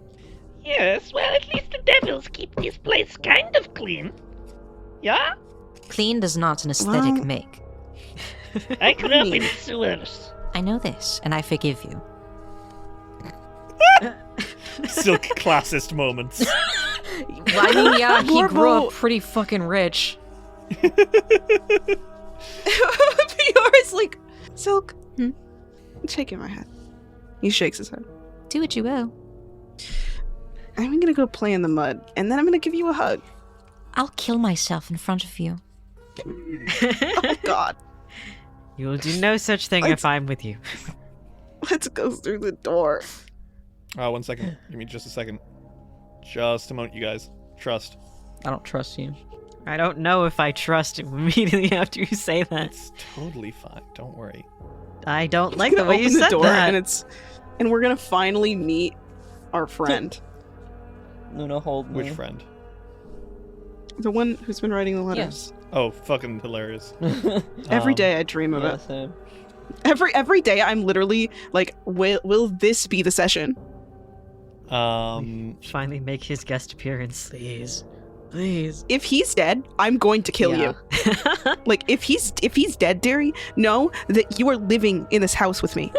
Yes, well, at least the devils keep this place kind of clean. Yeah? Clean does not an aesthetic make. I grew up in sewers. I know this, and I forgive you. Silk classist moments. I mean, yeah, he grew up pretty fucking rich. Fiora's like, Silk, shaking my head. He shakes his head. Do what you will. I'm gonna go play in the mud, and then I'm gonna give you a hug. I'll kill myself in front of you. Oh, God. You will do no such thing if I'm with you. Let's go through the door. 1 second. Give me just a second. Just a moment, you guys. Trust. I don't trust you. I don't know if I trust immediately after you say that. It's totally fine. Don't worry. I don't like the way you open said the door, that. And we're gonna finally meet our friend. Luna, hold me. Which friend? The one who's been writing the letters. Oh, fucking hilarious. Every day I dream of it. Same. Every day I'm literally like, will this be the session? Finally make his guest appearance. Please. If he's dead, I'm going to kill you. Like, if he's dead, Derry, know that you are living in this house with me.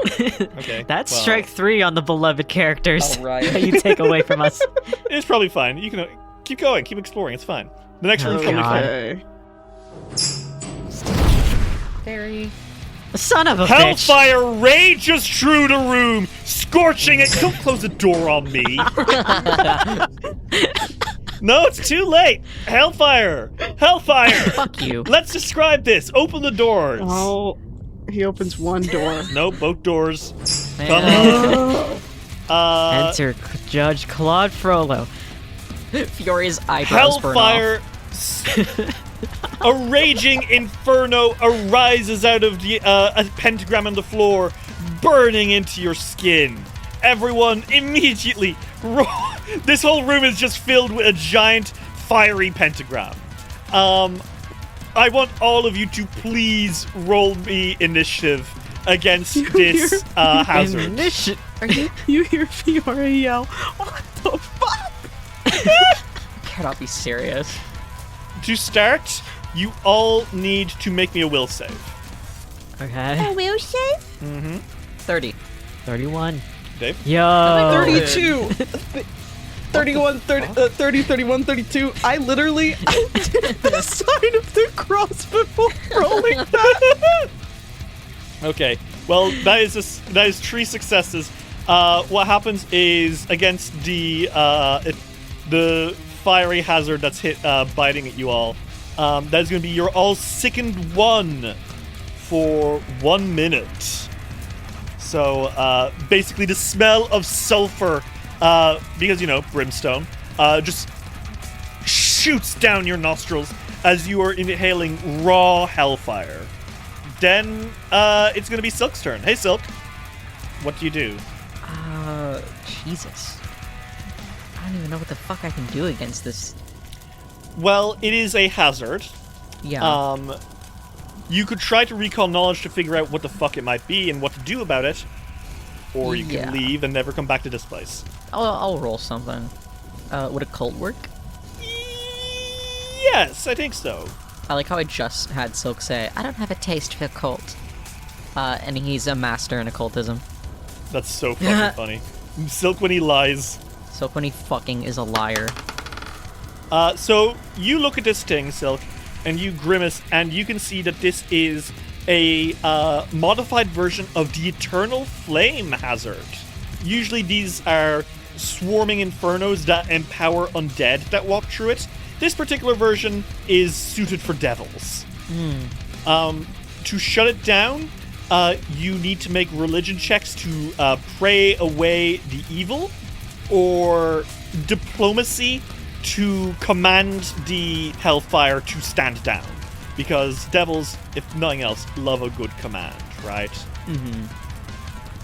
Okay. That's strike 3 on the beloved characters. All right. That you take away from us. It's probably fine. You can keep going, keep exploring. It's fine. The next room's probably fine. Very. Son of a Hellfire bitch. rages through the room, scorching it. Don't close the door on me. No, it's too late. Hellfire. Fuck you. Let's describe this. Open the doors. Oh, he opens one door. Nope, both doors. Come on. Enter Judge Claude Frollo. Fiore's eyebrows burn off. Hellfire. A raging inferno arises out of the a pentagram on the floor, burning into your skin. Everyone immediately this whole room is just filled with a giant fiery pentagram. I want all of you to please roll me initiative against this hazard. Initiative. You hear Fiora yell, "What the fuck?" Cannot be serious. To start, you all need to make me a will save. Okay. will save? Mm-hmm. 30. 31. Dave? Yo. 32. 31, 30, 31, 32. I literally did the sign of the cross before rolling that. Okay. Well, that is 3 successes. What happens is against the fiery hazard that's biting at you all. That is going to be you're all sickened 1 for 1 minute. So basically, the smell of sulfur, because brimstone, just shoots down your nostrils as you are inhaling raw hellfire. then it's going to be Silk's turn. Hey, Silk. What do you do? Jesus. I don't even know what the fuck I can do against this. Well, it is a hazard. Yeah. You could try to recall knowledge to figure out what the fuck it might be and what to do about it. Or you can leave and never come back to this place. I'll roll something. Would occult work? Yes, I think so. I like how I just had Silk say, I don't have a taste for occult. And he's a master in occultism. That's so fucking funny. Silk when he lies. Silk when he fucking is a liar. So you look at this thing, Silk, and you grimace, and you can see that this is a modified version of the Eternal Flame hazard. Usually these are swarming infernos that empower undead that walk through it. This particular version is suited for devils. To shut it down, you need to make religion checks to pray away the evil, or diplomacy to command the hellfire to stand down. Because devils, if nothing else, love a good command, right? Mm-hmm.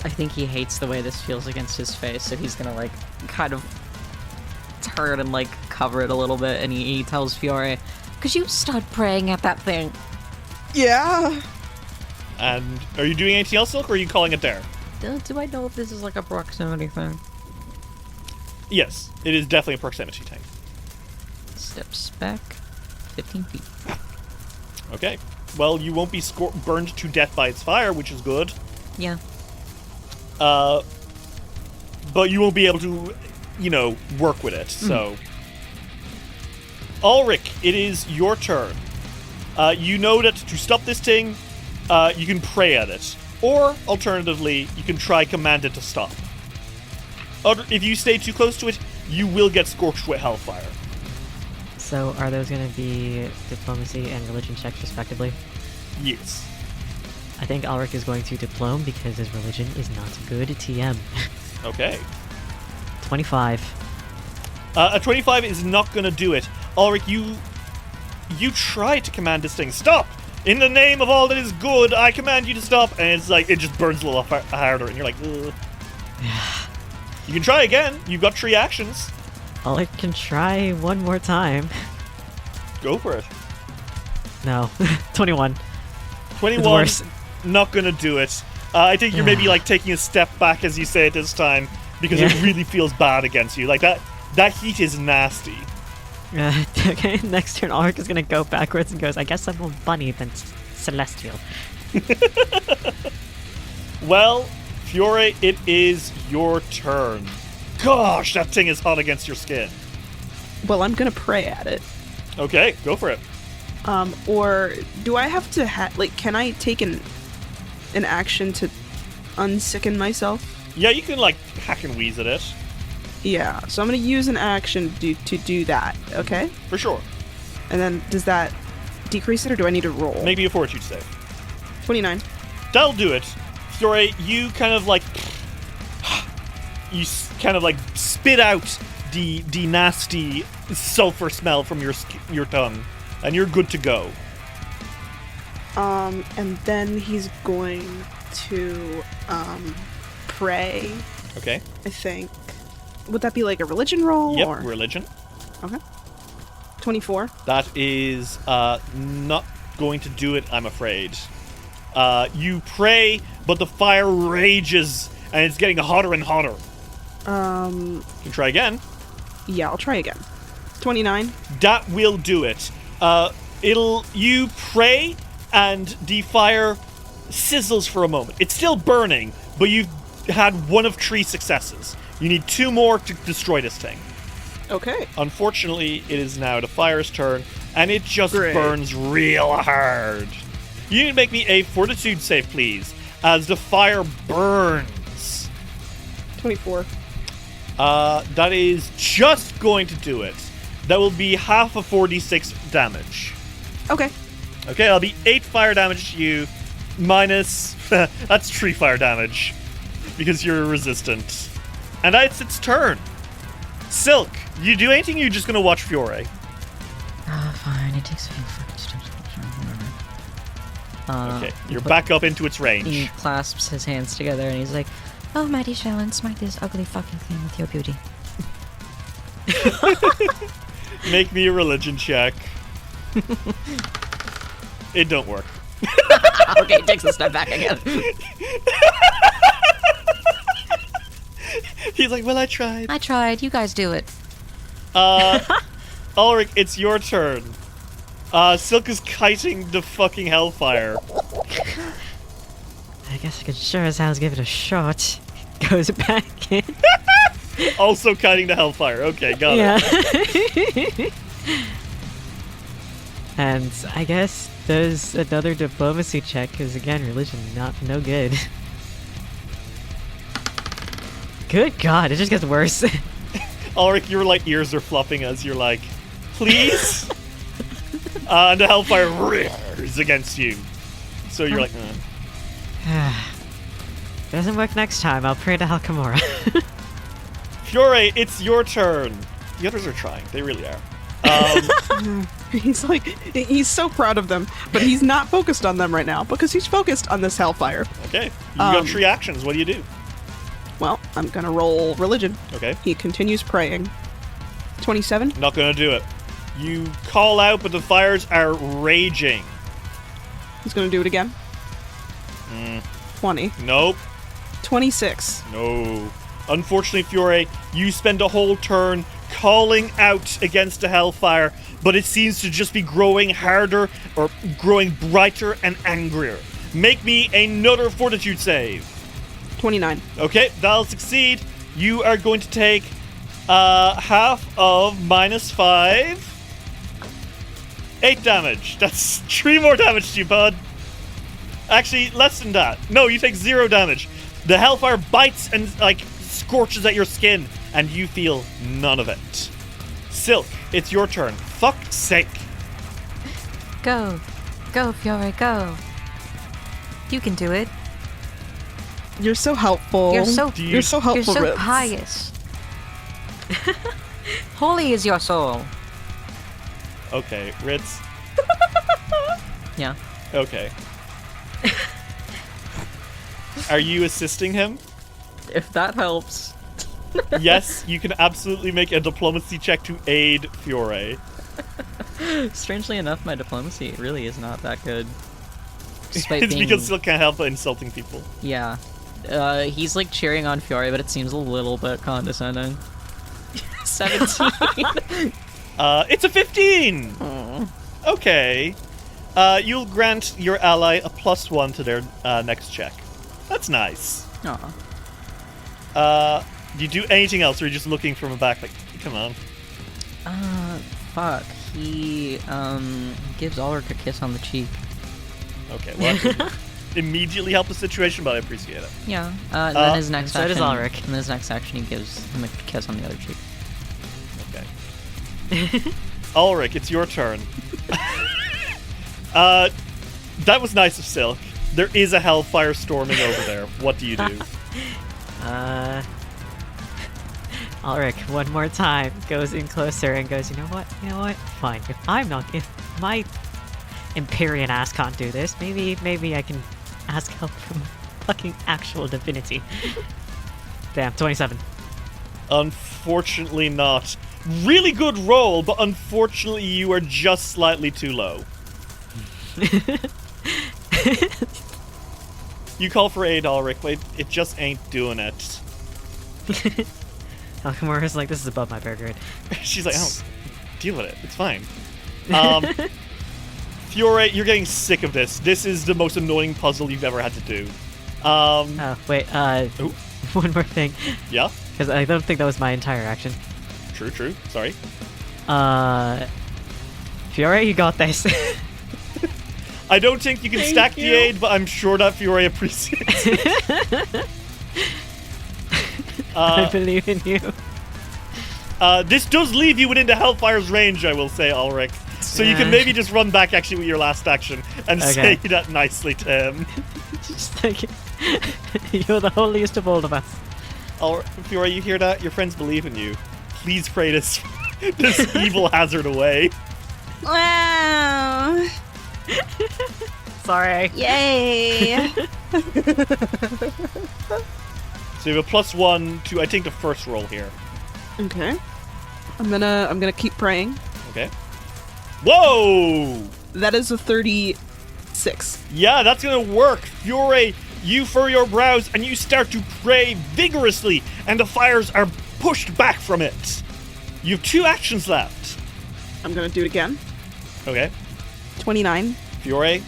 I think he hates the way this feels against his face, so he's gonna, like, kind of turn and, like, cover it a little bit, and he tells Fiore, could you start praying at that thing? Yeah. And are you doing anything else, Silk, or are you calling it there? Do I know if this is, like, a proximity thing? Yes, it is definitely a proximity thing. Steps back 15 feet. Okay. Well, you won't be burned to death by its fire, which is good. Yeah. But you won't be able to, work with it, so... Ulrich, it is your turn. You know that to stop this thing, you can pray at it. Or, alternatively, you can try command it to stop. If you stay too close to it, you will get scorched with hellfire. So are those going to be diplomacy and religion checks respectively? Yes. I think Ulrich is going to diplome because his religion is not good at TM. Okay. 25. A 25 is not going to do it. Ulrich, you try to command this thing. Stop! In the name of all that is good, I command you to stop. And it's like, it just burns a little harder. And you're like, ugh. You can try again. You've got 3 actions. Ulrich can try one more time. Go for it. No. 21. 21, not going to do it. I think you're maybe like taking a step back as you say it this time because it really feels bad against you. Like that heat is nasty. Okay, next turn Ulrich is going to go backwards and goes, I guess I'm more bunny than celestial. Well, Fiore, it is your turn. Gosh, that thing is hot against your skin. Well, I'm gonna pray at it. Okay, go for it. Or do I have to can I take an action to unsicken myself? Yeah, you can like hack and wheeze at it. Yeah, so I'm gonna use an action to do that, okay? For sure. And then does that decrease it, or do I need to roll? Maybe a fortitude save. 29. That'll do it. Fiore, you kind of like spit out the nasty sulfur smell from your tongue, and you're good to go. And then he's going to pray. Okay. I think. Would that be like a religion roll? Yep, or? religion. Okay. 24. That is not going to do it, I'm afraid. You pray, but the fire rages, and it's getting hotter and hotter. You can try again. Yeah, I'll try again. 29. That will do it. You pray, and the fire sizzles for a moment. It's still burning, but you've had 1 of 3 successes. You need 2 more to destroy this thing. Okay. Unfortunately, it is now the fire's turn, and it just burns real hard. You need to make me a fortitude save, please, as the fire burns. 24. That is just going to do it. That will be half of 4d6 damage. Okay. Okay, that'll be 8 fire damage to you, minus... that's 3 fire damage, because you're resistant. And that's its turn. Silk, you do anything, you're just going to watch Fiore? Fine, it takes a few fucking steps. Okay, you're back up into its range. He clasps his hands together and he's like, "Oh, mighty shall and smite this ugly fucking thing with your beauty." Make me a religion check. It don't work. Okay, takes a step back again. He's like, well, I tried. I tried. You guys do it. Ulrich, it's your turn. Silk is kiting the fucking hellfire. I guess I could sure as hell give it a shot. Goes back in. Also kiting the hellfire. Okay, got it. And I guess there's another diplomacy check, because again, religion, no good. Good God, it just gets worse. Ulrich, your like ears are fluffing as you're like, please? And the hellfire rears against you. So you're like, Doesn't work next time, I'll pray to Halkamora. Fiore, it's your turn. The others are trying, they really are. He's so proud of them, but he's not focused on them right now because he's focused on this hellfire. Okay, you got 3 actions. What do you do? Well, I'm gonna roll religion. Okay. He continues praying. 27. Not gonna do it. You call out, but the fires are raging. He's gonna do it again. 20. Nope. 26. No. Unfortunately, Fiore, you spend a whole turn calling out against the hellfire, but it seems to just be growing harder or growing brighter and angrier. Make me another fortitude save. 29. Okay, that'll succeed. You are going to take half of -5. 8 damage. That's 3 more damage to you, bud. Actually, less than that. No, you take 0 damage. The hellfire bites and scorches at your skin, and you feel none of it. Silk, it's your turn. Fuck's sake. Go. Go, Fiore, go. You can do it. You're so helpful. You're so helpful. You're so Ritz. pious. Holy is your soul. Okay, Ritz. Yeah. Okay. Are you assisting him? If that helps. Yes, you can absolutely make a diplomacy check to aid Fiore. Strangely enough, my diplomacy really is not that good. It's because Silk can't help insulting people. Yeah. He's cheering on Fiore, but it seems a little bit condescending. 17. It's a 15! Aww. Okay. You'll grant your ally a +1 to their next check. That's nice. Aw. Do you do anything else, or are you just looking from a back come on? Fuck. He, gives Ulrich a kiss on the cheek. Okay, well, that would immediately help the situation, but I appreciate it. Yeah. Then his next action... So does Ulrich. And then his next action, he gives him a kiss on the other cheek. Okay. Ulrich, it's your turn. That was nice of Silk. There is a hellfire storming over there. What do you do? Ulrich, one more time, goes in closer and goes, you know what? Fine. If my Empyrean ass can't do this, maybe I can ask help from fucking actual divinity. Damn, 27. Unfortunately not. Really good roll, but unfortunately you are just slightly too low. You call for aid, Ulrich, but it just ain't doing it. Alchemaura's like, this is above my bear grade. She's like, oh, deal with it. It's fine. Fiore, you're getting sick of this. This is the most annoying puzzle you've ever had to do. One more thing. Yeah? Because I don't think that was my entire action. True. Sorry. Fiore, you got this. I don't think you can stack the aid, but I'm sure that Fiore appreciates it. I believe in you. This does leave you within the Hellfire's range, I will say, Ulrich. So you can maybe just run back actually with your last action and say that nicely to him. Just like, you're the holiest of all of us. Fiore, you hear that? Your friends believe in you. Please pray this evil hazard away. Wow. Sorry. Yay! So you have a +1 to, I think, the first roll here. Okay. I'm gonna keep praying. Okay. Whoa! That is a 36. Yeah, that's gonna work. Fury, you furrow your brows and you start to pray vigorously, and the fires are pushed back from it. You have 2 actions left. I'm gonna do it again. Okay. 29. Fury,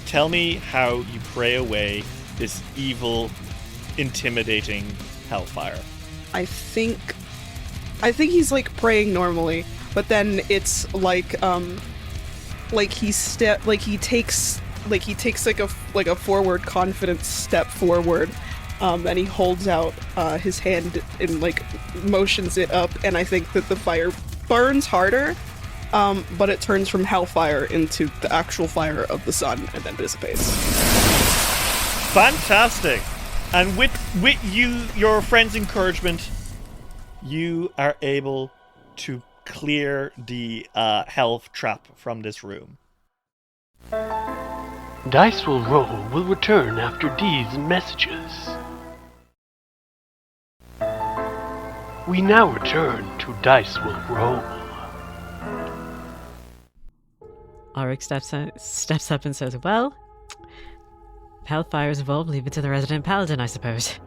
tell me how you pray away this evil, intimidating hellfire. I think he's like praying normally, but then it's like he takes like a forward confident step forward, and he holds out his hand and like motions it up, and I think that the fire burns harder, but it turns from hellfire into the actual fire of the sun and then dissipates. Fantastic. And with your friend's encouragement, you are able to clear the health trap from this room. Dice will roll will return after these messages. We now return to Dice will roll. Ulrich steps up and says, well, hellfire's involved, leave it to the resident paladin, I suppose.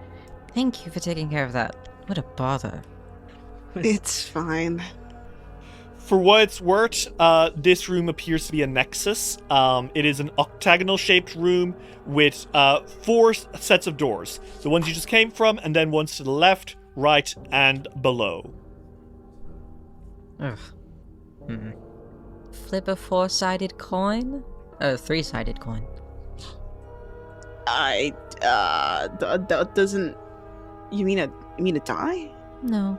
Thank you for taking care of that. What a bother. It's fine. For what it's worth, this room appears to be a nexus. It is an octagonal-shaped room with 4 sets of doors. The ones you just came from, and then ones to the left, right, and below. Ugh. Flip a 4-sided coin? Oh, 3-sided coin. That doesn't... You mean a die? No.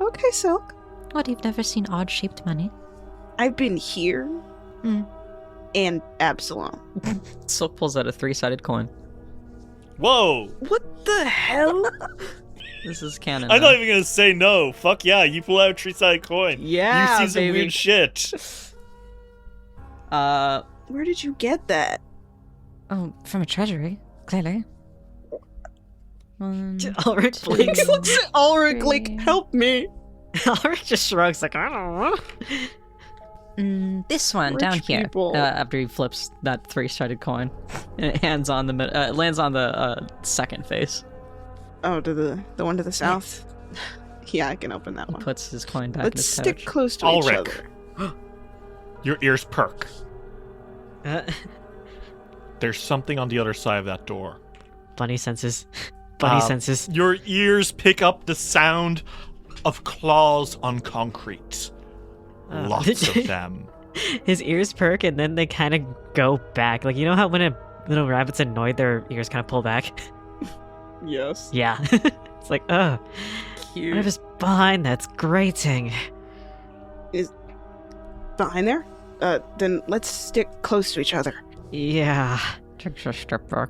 Okay, Silk. What, you've never seen odd-shaped money? I've been here. And Absalom. Silk pulls out a 3-sided coin. Whoa! What the hell? This is canon. I'm not even gonna say no. Fuck yeah, you pull out a 3-sided coin. Yeah, you see some baby. weird shit. Where did you get that? Oh, from a treasury, clearly. Ulrich blinks. Looks at Ulrich like, help me. Ulrich just shrugs like, I don't know. This one Rich down here. people. After he flips that 3-sided coin, and it lands on the second face. Oh, to the one to the south? Yeah, I can open that He one. puts his coin back Let's in his stick pouch. close to Ulrich. each other. Your ears perk. Uh, There's something on the other side of that door. Bunny senses. Bunny senses. Your ears pick up the sound of claws on concrete. Lots of them. His ears perk and then they kind of go back. Like, you know how when a little rabbit's annoyed, their ears kind of pull back? Yes. Yeah. It's like, oh, Cute. whatever's behind that's grating. Is behind there? Then let's stick close to each other. Yeah. Takes a step back.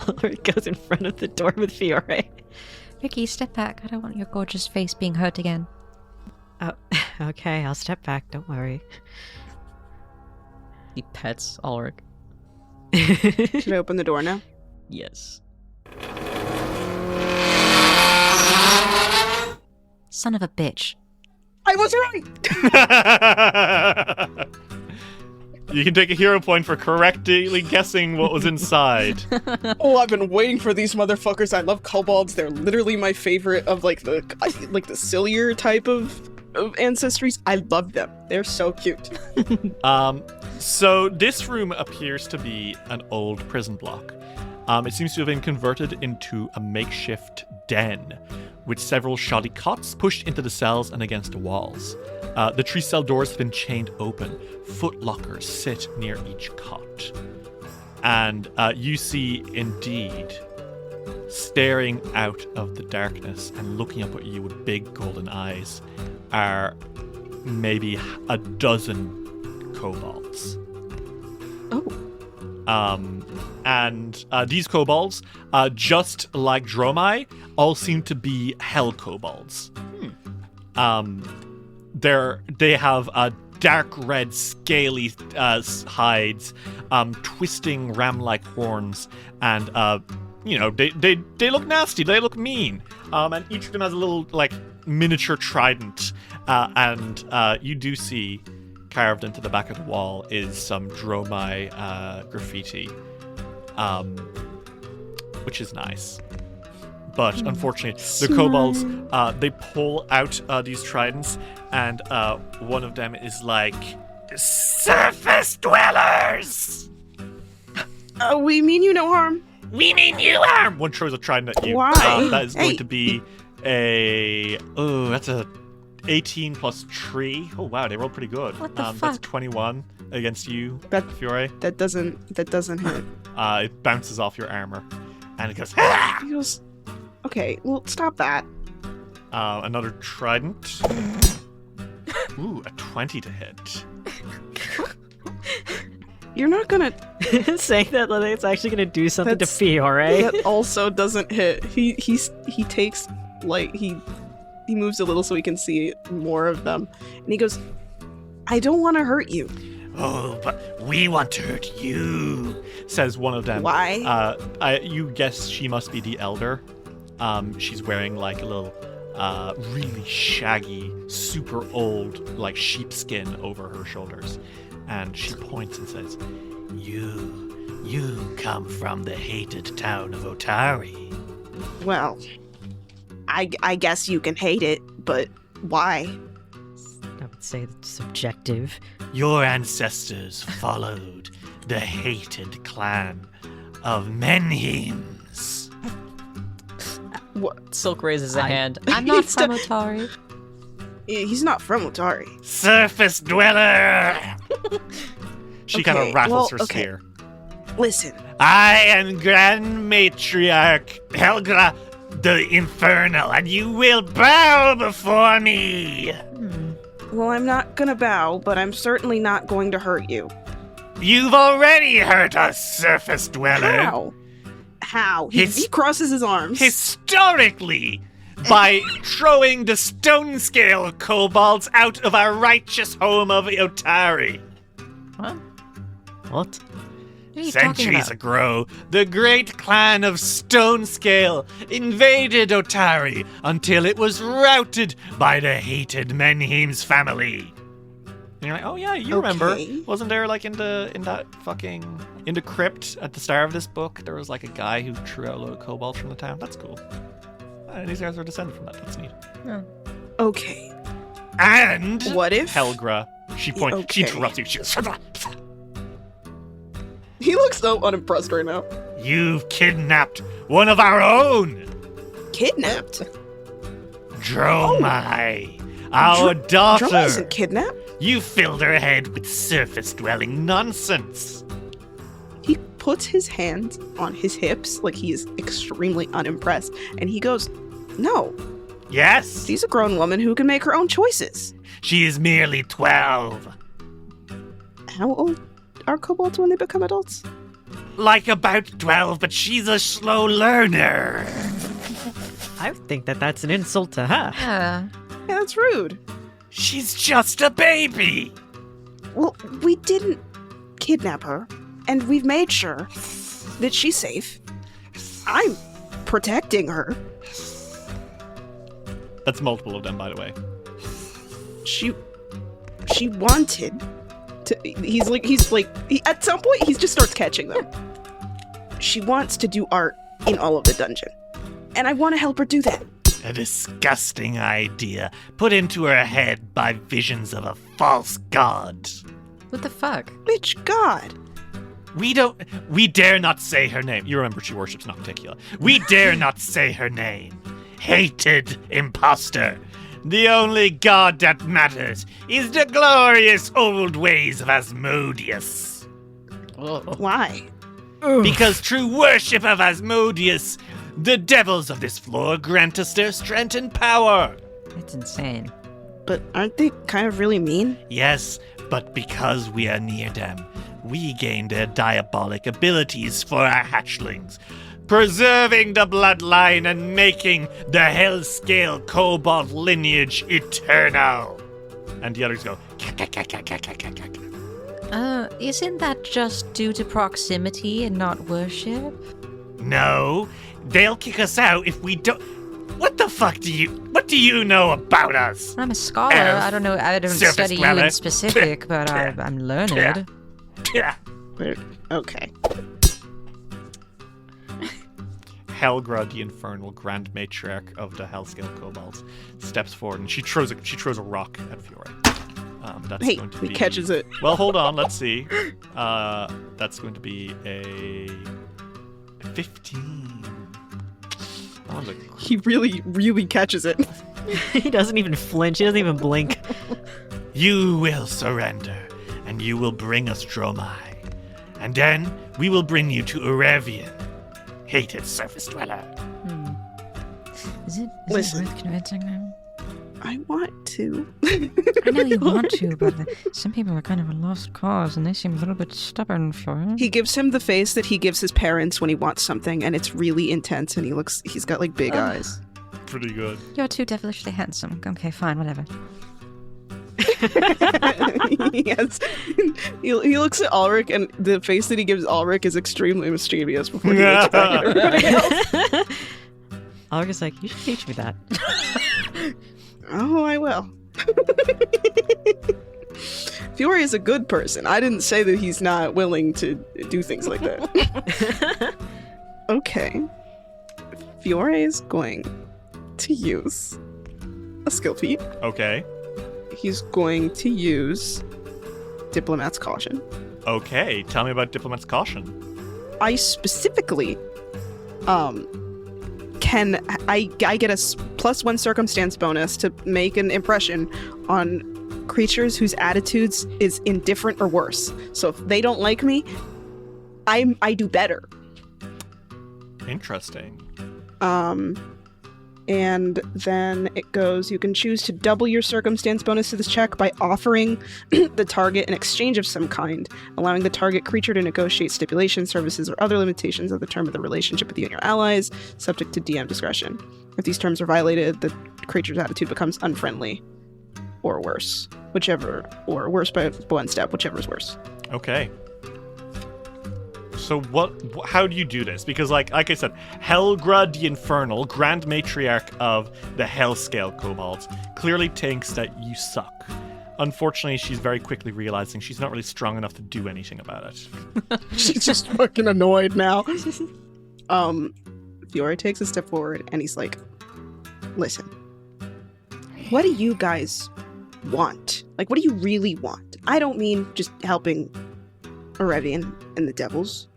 Ulrich goes in front of the door with Fiore. Ricky, step back. I don't want your gorgeous face being hurt again. Oh, okay, I'll step back. Don't worry. He pets Ulrich. Should I open the door now? Yes. Son of a bitch. I was right! You can take a hero point for correctly guessing what was inside. Oh, I've been waiting for these motherfuckers. I love kobolds. They're literally my favorite of like the sillier type of ancestries. I love them. They're so cute. So this room appears to be an old prison block. It seems to have been converted into a makeshift den, with several shoddy cots pushed into the cells and against the walls. The 3-cell doors have been chained open. Footlockers sit near each cot. And you see, indeed, staring out of the darkness and looking up at you with big golden eyes, are maybe a dozen kobolds. Oh. And these kobolds, just like Dromai, all seem to be hell kobolds. They have dark red, scaly hides, twisting ram-like horns, and they look nasty. They look mean. And each of them has a little miniature trident. And you do see carved into the back of the wall is some Dromai graffiti, which is nice. But unfortunately, the kobolds, they pull out these tridents, and one of them is like, surface dwellers! We mean you no harm. We mean you harm! One throws a trident at you. Why? That is going to be that's a 18 plus 3. Oh wow, they rolled pretty good. What the fuck? That's 21 against you, Fiore. That doesn't hit. It bounces off your armor, and it goes. Ah! He goes, okay, well, stop that. Another trident. Ooh, a 20 to hit. You're not gonna saying that like it's actually gonna do something to Fiore. That also doesn't hit. He takes he moves a little so he can see more of them, and he goes, "I don't want to hurt you." Oh, but we want to hurt you, says one of them. Why? You guess she must be the elder. She's wearing like a little, really shaggy, super old, sheepskin over her shoulders. And she points and says, You come from the hated town of Otari. Well, I guess you can hate it, but why? I would say it's subjective. Your ancestors followed the hated clan of Menhims. What? Silk raises a hand. I'm not from Otari. He's not from Otari. Surface dweller! She kind of rattles her spear. Listen. I am Grand Matriarch Helga the Infernal, and you will bow before me! Well, I'm not gonna bow, but I'm certainly not going to hurt you. You've already hurt us, Surface Dweller! How? He crosses his arms. Historically! By throwing the stone scale kobolds out of our righteous home of Otari. What? Centuries ago, the great clan of Stone Scale invaded Otari until it was routed by the hated Menhim's family. And you're like, oh yeah, you remember? Wasn't there in the crypt at the start of this book, there was a guy who threw out a load of kobolds from the town? That's cool. And these guys are descended from that. That's neat. Yeah. Okay. And what if Helgra? She points. She interrupts you. She goes, he looks so unimpressed right now. You've kidnapped one of our own. Kidnapped? Dromai, our daughter. Dromai isn't kidnapped. You filled her head with surface-dwelling nonsense. He puts his hands on his hips like he is extremely unimpressed, and he goes, no. Yes? She's a grown woman who can make her own choices. She is merely 12. How old are kobolds when they become adults? About 12, but she's a slow learner. I would think that's an insult to her. Yeah. Yeah, that's rude. She's just a baby. Well, we didn't kidnap her, and we've made sure that she's safe. I'm protecting her. That's multiple of them, by the way. She wanted to. At some point, he just starts catching them. She wants to do art in all of the dungeon, and I want to help her do that. A disgusting idea put into her head by visions of a false god. What the fuck? Which god? We dare not say her name. You remember she worships Nocticula. We dare not say her name. Hated imposter. The only god that matters is the glorious old ways of Asmodeus. Why? Because through worship of Asmodeus, the devils of this floor grant us their strength and power. It's insane. But aren't they kind of really mean? Yes, but because we are near them, we gain their diabolic abilities for our hatchlings, preserving the bloodline and making the Hellscale Kobold lineage eternal. And the others go, Isn't that just due to proximity and not worship? no, they'll kick us out if we don't. What the fuck do you know about us? I'm a scholar. I don't know. I don't study you in specific, but I'm learned. Okay. Helgra, the infernal grand matriarch of the Hellscale Kobolds, steps forward and she throws a rock at Fiore. That's going to be... he catches it. Well, hold on. Let's see. That's going to be a 15. He really, really catches it. He doesn't even flinch. He doesn't even blink. You will surrender, and you will bring us Dromai. And then we will bring you to Urevian, hated surface dweller. Is it Listen. worth convincing them? I want to. I know you want to, but some people are kind of a lost cause, and they seem a little bit stubborn for it. He gives him the face that he gives his parents when he wants something, and it's really intense, and he's got like big eyes. Pretty good. You're too devilishly handsome. Okay, fine, whatever. Yes. He looks at Ulrich, and the face that he gives Ulrich is extremely mischievous before he looks back at everybody else. Ulrich is like, you should teach me that. Oh, I will. Fiore is a good person. I didn't say that he's not willing to do things like that. Okay. Fiore is going to use a skill feat. Okay. He's going to use Diplomat's Caution. Okay, tell me about Diplomat's Caution. I specifically I get a +1 circumstance bonus to make an impression on creatures whose attitudes is indifferent or worse. So if they don't like me, I do better. Interesting. And then it goes, you can choose to double your circumstance bonus to this check by offering the target an exchange of some kind, allowing the target creature to negotiate stipulations, services, or other limitations of the term of the relationship with you and your allies, subject to DM discretion. If these terms are violated, the creature's attitude becomes unfriendly or worse, or worse by 1 step, whichever is worse. Okay. So how do you do this? Because like I said, Helgra the Infernal, Grand Matriarch of the Hellscale Kobolds, clearly thinks that you suck. Unfortunately, she's very quickly realizing she's not really strong enough to do anything about it. She's just fucking annoyed now. Fiore takes a step forward and he's like, listen, what do you guys want? Like, what do you really want? I don't mean just helping Urevian and the devils.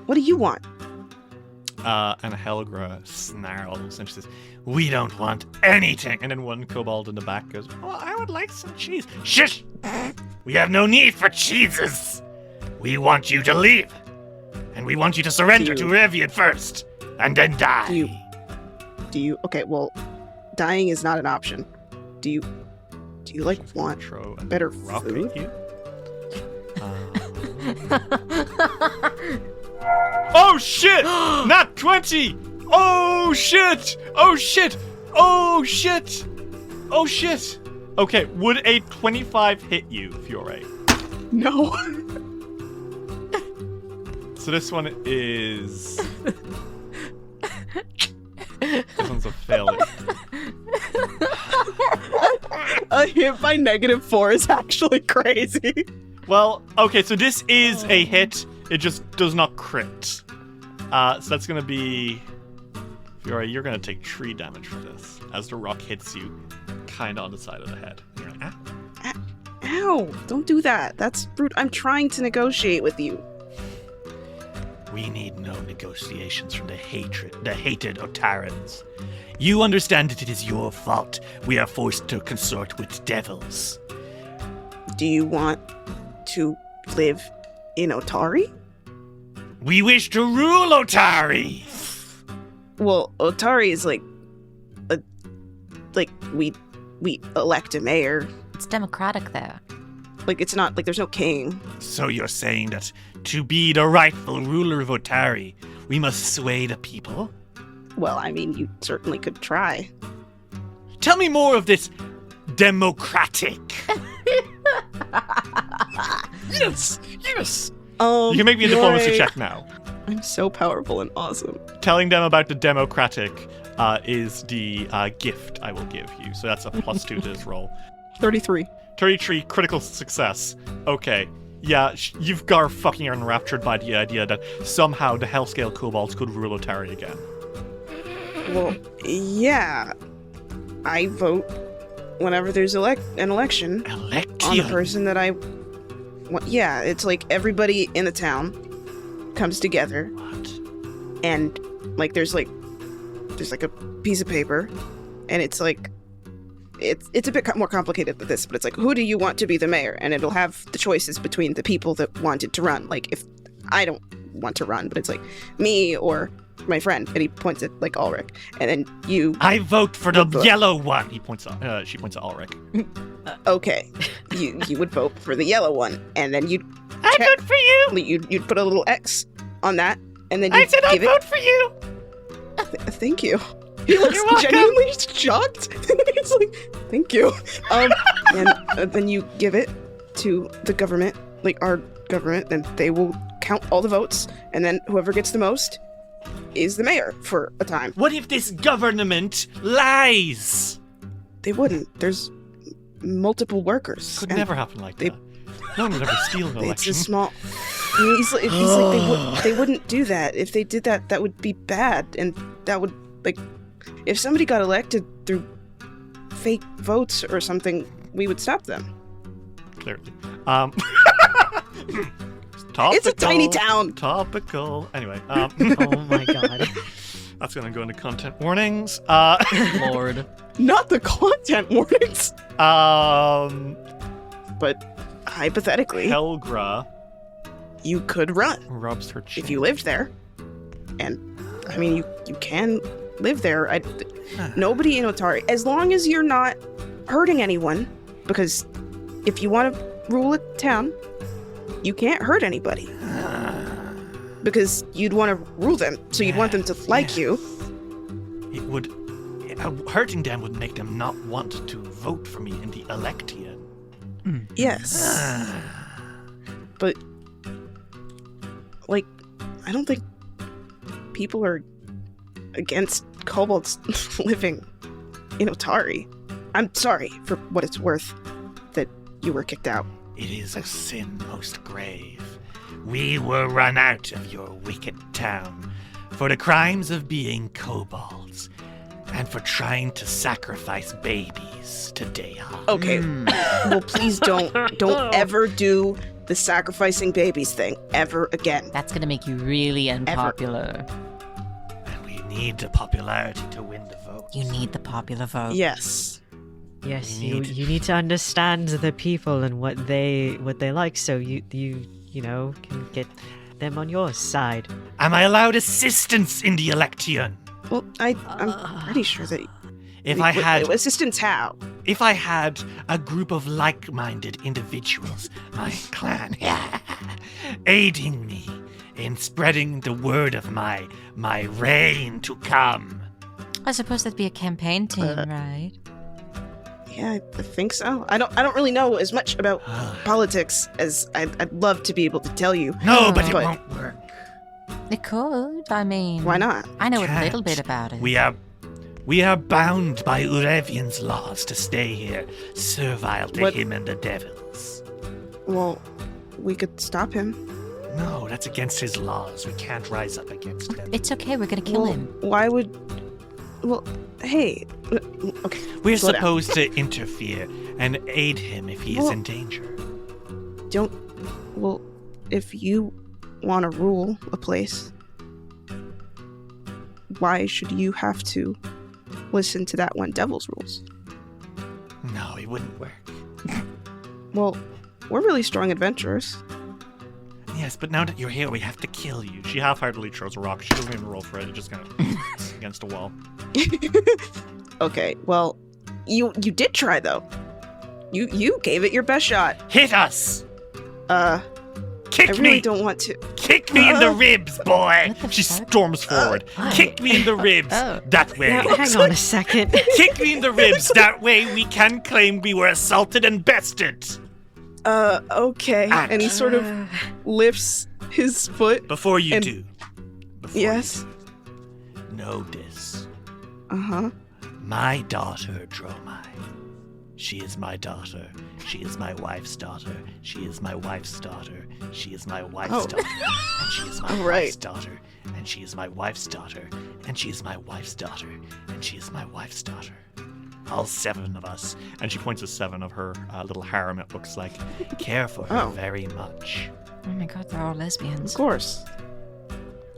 What do you want? And Helgra snarls and she says, we don't want anything. And then one kobold in the back goes, well, I would like some cheese. Shush! We have no need for cheeses. We want you to leave. And we want you to surrender to Urevian first. And then die. Do you okay, well, dying is not an option. Do you like want better food? You? Oh shit! Not 20! Oh shit! Oh shit! Oh shit! Oh shit! Okay, would a 25 hit you, Fiore? No. So this one is... This one's a failure. A hit by -4 is actually crazy. Well, okay, so this is a hit. It just does not crit. So that's going to be... Fiore, you're going to take 3 damage for this, as the rock hits you kind of on the side of the head. And you're like, ah. Ow, don't do that. That's rude. I'm trying to negotiate with you. We need no negotiations from the hated Otarans. You understand that it is your fault we are forced to consort with devils. Do you want to live in Otari? We wish to rule Otari! Well, Otari is like we elect a mayor. It's democratic there. Like, it's not, like, there's no king. So you're saying that to be the rightful ruler of Otari, we must sway the people? Well, I mean, you certainly could try. Tell me more of this democratic. Yes. You can make me a diplomacy check now. I'm so powerful and awesome. Telling them about the democratic is the gift I will give you. So that's a +2 to this roll. 33. 33, critical success. Okay. Yeah, you've got fucking enraptured by the idea that somehow the Hellscale Kobolds could rule Otari again. Well, yeah. I vote whenever there's an election on the person that I want. Yeah, it's like everybody in the town comes together. What? And like there's like a piece of paper, and it's like it's a bit more complicated than this, but it's like, who do you want to be the mayor? And it'll have the choices between the people that wanted to run. Like, if I don't want to run, but it's like me or my friend, and he points at like Ulrich, and then you. I vote for the yellow one. She points at Ulrich. Okay, you would vote for the yellow one, and then you'd. I vote for you. You'd put a little X on that, and then I said I vote for you. Thank you. He looks genuinely shocked. He's like, thank you. And then you give it to the government, like our government, and they will count all the votes, and then whoever gets the most is the mayor for a time. What if this government lies? They wouldn't. There's multiple workers. Could never happen like that. No one would ever steal an election. It's a small. He's like they wouldn't do that. If they did that, that would be bad, and that would like. If somebody got elected through fake votes or something, we would stop them. Clearly. It's a tiny town. Topical. Anyway. Oh my god. That's going to go into content warnings. Lord. Not the content warnings. But hypothetically, Helgra. You could run. Rubs her chin. If you lived there. And, I mean, you can live there. Nobody in Otari, as long as you're not hurting anyone, because if you want to rule a town, you can't hurt anybody. Because you'd want to rule them, so you'd want them to like you. It would... hurting them would make them not want to vote for me in the election. Yes. But, like, I don't think people are against kobolds living in Otari. I'm sorry for what it's worth that you were kicked out. It is a sin most grave. We were run out of your wicked town for the crimes of being kobolds and for trying to sacrifice babies to Deha. Okay, well please don't ever do the sacrificing babies thing ever again. That's gonna make you really unpopular. And we need the popularity to win the vote. You need the popular vote. Yes. Yes, you need to understand the people and what they like, so you can get them on your side. Am I allowed assistance in the election? Well, I'm pretty sure that. If I had assistance, how? If I had a group of like-minded individuals, my clan, aiding me in spreading the word of my reign to come. I suppose that'd be a campaign team, right? Yeah, I think so. I don't really know as much about politics as I'd love to be able to tell you. No, but it won't work. It could. I mean, why not? I know a little bit about it. We are bound by Urevian's laws to stay here, servile to him and the devils. Well, we could stop him. No, that's against his laws. We can't rise up against them. It's okay. We're gonna kill him. Why would? Well, hey. Okay. We're supposed to interfere and aid him if he is in danger. Well, if you want to rule a place, why should you have to listen to that one devil's rules? No, it wouldn't work. Well, we're really strong adventurers. Yes, but now that you're here, we have to kill you. She half-heartedly throws a rock. She doesn't even roll for it. It just kind of against a wall. Okay, well, you did try though. You gave it your best shot. Hit us. Kick I me! really don't want to. Kick me in the ribs, boy! She storms forward. Kick me in the ribs. That way. Now, hang on a second. Kick me in the ribs. That way we can claim we were assaulted and bested. Okay. And he sort of lifts his foot. Before you do. Yes. Know this. Uh-huh. My daughter, Dromai. She is my daughter. She is my wife's daughter. She is my wife's daughter. She is my wife's daughter. And she is my wife's daughter. And she is my wife's daughter. And she is my wife's daughter. And she is my wife's daughter. All 7 of us. And she points to 7 of her little harem, it looks like. Care for her very much. Oh my god, they're all lesbians. Of course.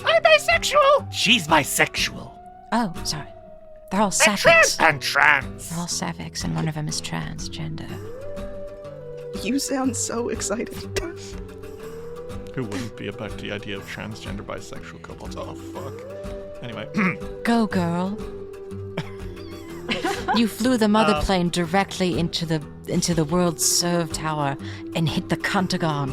I'm bisexual! She's bisexual. Oh, sorry. They're all sapphics. And trans. They're all sapphics, and one of them is transgender. You sound so excited. Who wouldn't be about the idea of transgender bisexual kobolds? Oh, fuck. Anyway. Go, girl. You flew the mother plane directly into the world's serve tower and hit the pentagram.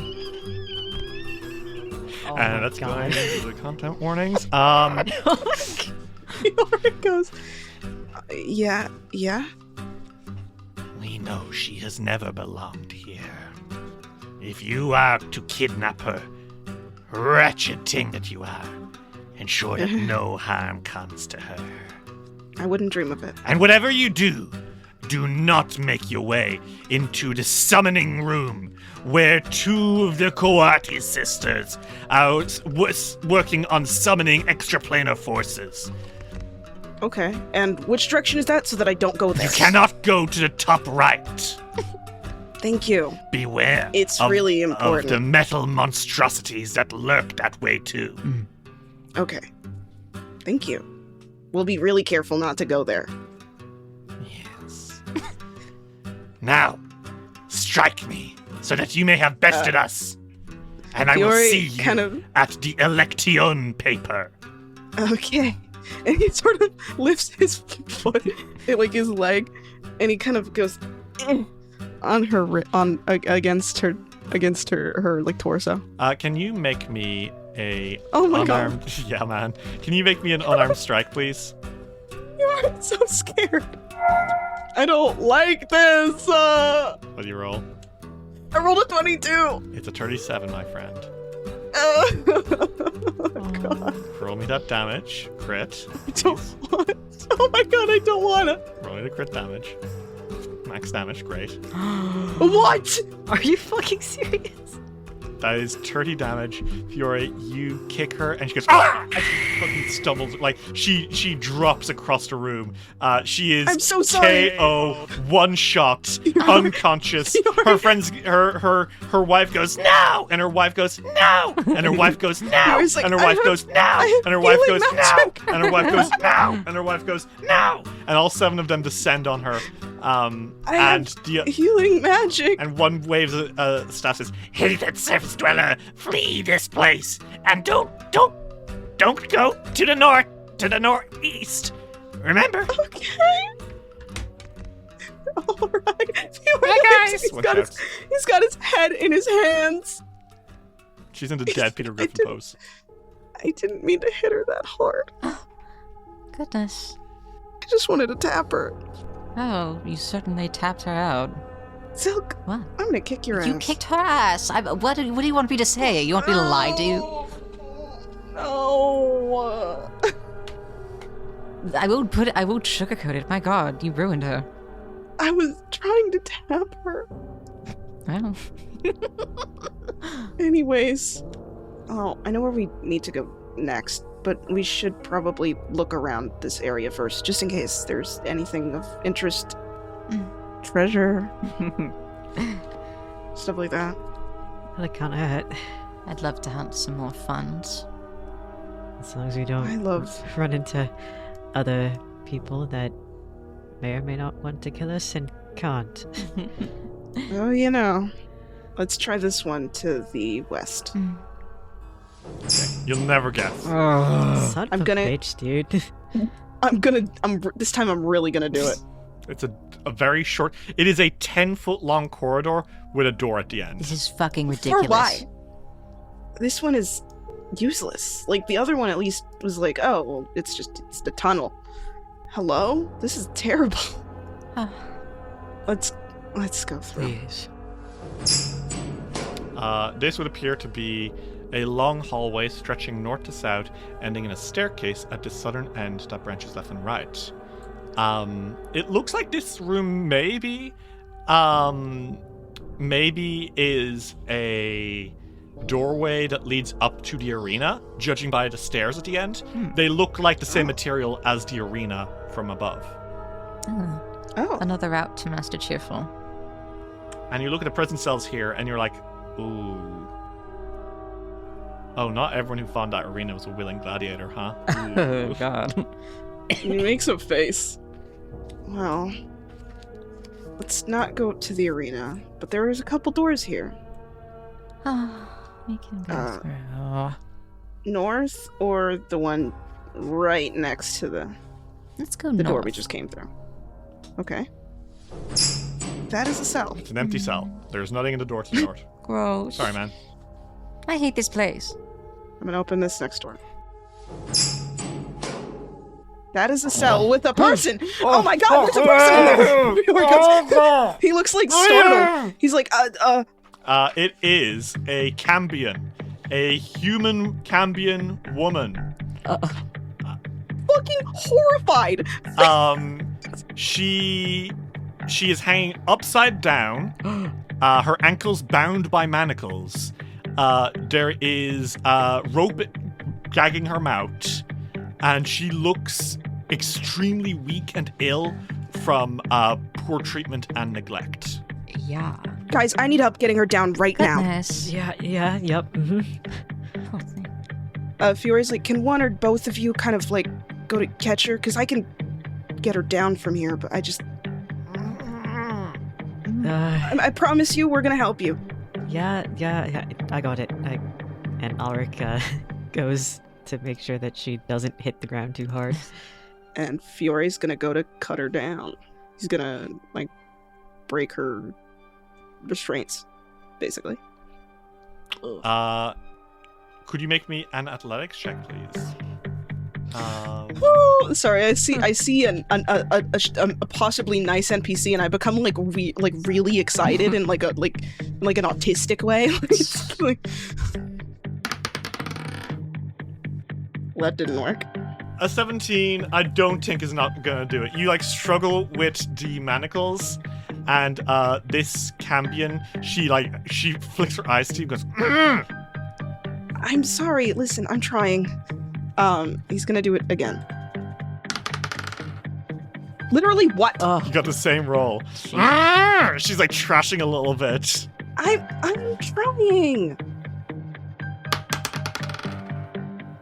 And that's going into the content warnings. Fiora goes, yeah. We know she has never belonged here. If you are to kidnap her, wretched thing that you are, ensure that no harm comes to her. I wouldn't dream of it. And whatever you do, do not make your way into the summoning room where 2 of the Coati sisters are working on summoning extraplanar forces. Okay, and which direction is that so that I don't go there? You cannot go to the top right. Thank you. Beware. It's really important. Of the metal monstrosities that lurk that way too. Okay. Thank you. We'll be really careful not to go there. Yes. Now, strike me so that you may have bested us. And I will see you at the election paper. Okay. And he sort of lifts his foot, like his leg, and he kind of goes on her against her like torso. Can you make me a unarmed? God. Yeah, man. Can you make me an unarmed strike, please? You are so scared. I don't like this. What do you roll? I rolled a 22. It's a 37, my friend. Oh god. Roll me that damage. Crit. I don't want. Oh my god, I don't want it. Roll me the crit damage. Max damage, great. What? Are you fucking serious? That is 30 damage. Fiore, you kick her, and she goes, ah! And she fucking stumbles. Like, she drops across the room. She is I'm so sorry. KO, one shot, unconscious. Her friends, her wife goes, no! And her wife goes, no! And her wife goes, no! Like, and her wife goes, no! And her wife goes, no! And her wife goes, no! And her wife goes, no! And all 7 of them descend on her. Healing magic. And one waves staff says, hated surface dweller, flee this place. And don't go to the northeast. Remember? Okay. All right. Hi, guys. He's got his head in his hands. She's in the dead Peter Griffin pose. I didn't mean to hit her that hard. Goodness. I just wanted to tap her. Oh, you certainly tapped her out. Silk, what? I'm gonna kick your ass. You kicked her ass. What do you want me to say? You want me to lie to you? No. I won't sugarcoat it. My God, you ruined her. I was trying to tap her. Well. Anyways, I know where we need to go next, but we should probably look around this area first, just in case there's anything of interest. Treasure. Stuff like that. Well, it can't hurt. I'd love to hunt some more funds. As long as we don't run into other people that may or may not want to kill us and can't. Oh, you know. Let's try this one to the west. You'll never guess. Son of a bitch, dude. This time I'm really gonna do it. It's a very short... It is a 10-foot long corridor with a door at the end. This is fucking ridiculous. For why? this one is useless. Like, the other one at least was like, oh, well, it's the tunnel. Hello? This is terrible. Let's go through. Please. This would appear to be a long hallway stretching north to south, ending in a staircase at the southern end that branches left and right. It looks like this room maybe is a doorway that leads up to the arena, judging by the stairs at the end. They look like the same material as the arena from above. Oh. Another route to Master Cheerful. And you look at the prison cells here, and you're like, ooh. Oh, not everyone who found that arena was a willing gladiator, huh? Oh, God. He makes a face. Well, let's not go to the arena, but there is a couple doors here. We can go through. North or the one right next to the... Let's go the north. door we just came through. Okay. That is a cell. It's an empty cell. There's nothing in the door to the north. Gross. Sorry, man. I hate this place. I'm gonna open this next door. That is a cell with a person. Oh my God, there's a person in there. He looks like startled. He's like, It is a Cambion. A human Cambion woman. Fucking horrified. She is hanging upside down. Her ankles bound by manacles. There is rope gagging her mouth, and she looks extremely weak and ill from poor treatment and neglect. Yeah. Guys, I need help getting her down right Goodness. Yep. Mm-hmm. Fury's like, can one or both of you kind of like go to catch her? Because I can get her down from here, but I just... I promise you we're gonna help you. Yeah, I got it. And Ulrich goes to make sure that she doesn't hit the ground too hard. And Fiore's gonna go to cut her down. He's gonna, like, break her restraints, basically. Could you make me an athletics check, please? Sorry, I see a possibly nice NPC, and I become like really excited in like an autistic way. That didn't work. A 17, I don't think is not gonna do it. You like struggle with the manacles, and this Cambion, she flicks her eyes to you and goes, I'm sorry, listen, I'm trying. He's gonna do it again. Literally what? You got the same roll. She's like trashing a little bit. I'm trying.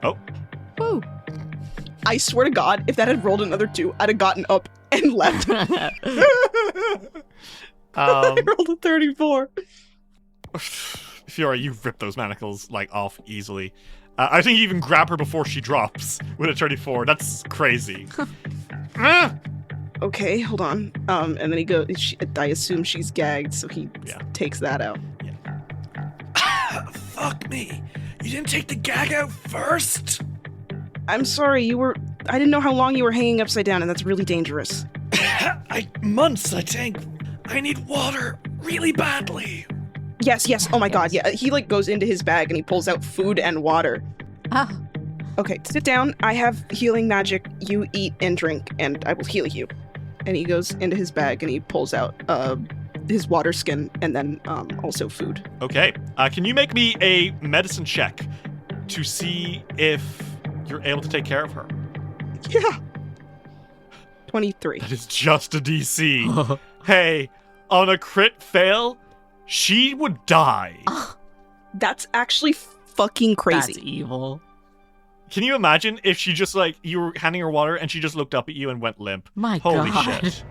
Oh. Woo. I swear to God, if that had rolled another 2, I'd have gotten up and left. I rolled a 34. Fiora, you rip those manacles like off easily. I think you even grab her before she drops with a 34. That's crazy. Okay, hold on. And then he goes. I assume she's gagged, so he takes that out. Yeah. Fuck me! You didn't take the gag out first. I'm sorry. I didn't know how long you were hanging upside down, and that's really dangerous. Months, I think. I need water really badly. Yes. Oh my God, yeah. He like goes into his bag and he pulls out food and water. Okay, sit down. I have healing magic. You eat and drink, and I will heal you. And he goes into his bag and he pulls out his water skin and then also food. Okay. Can you make me a medicine check to see if you're able to take care of her? Yeah. 23. That is just a DC. Hey, on a crit fail, she would die. That's actually fucking crazy. That's evil. Can you imagine if she just like, you were handing her water and she just looked up at you and went limp? My Holy God. shit.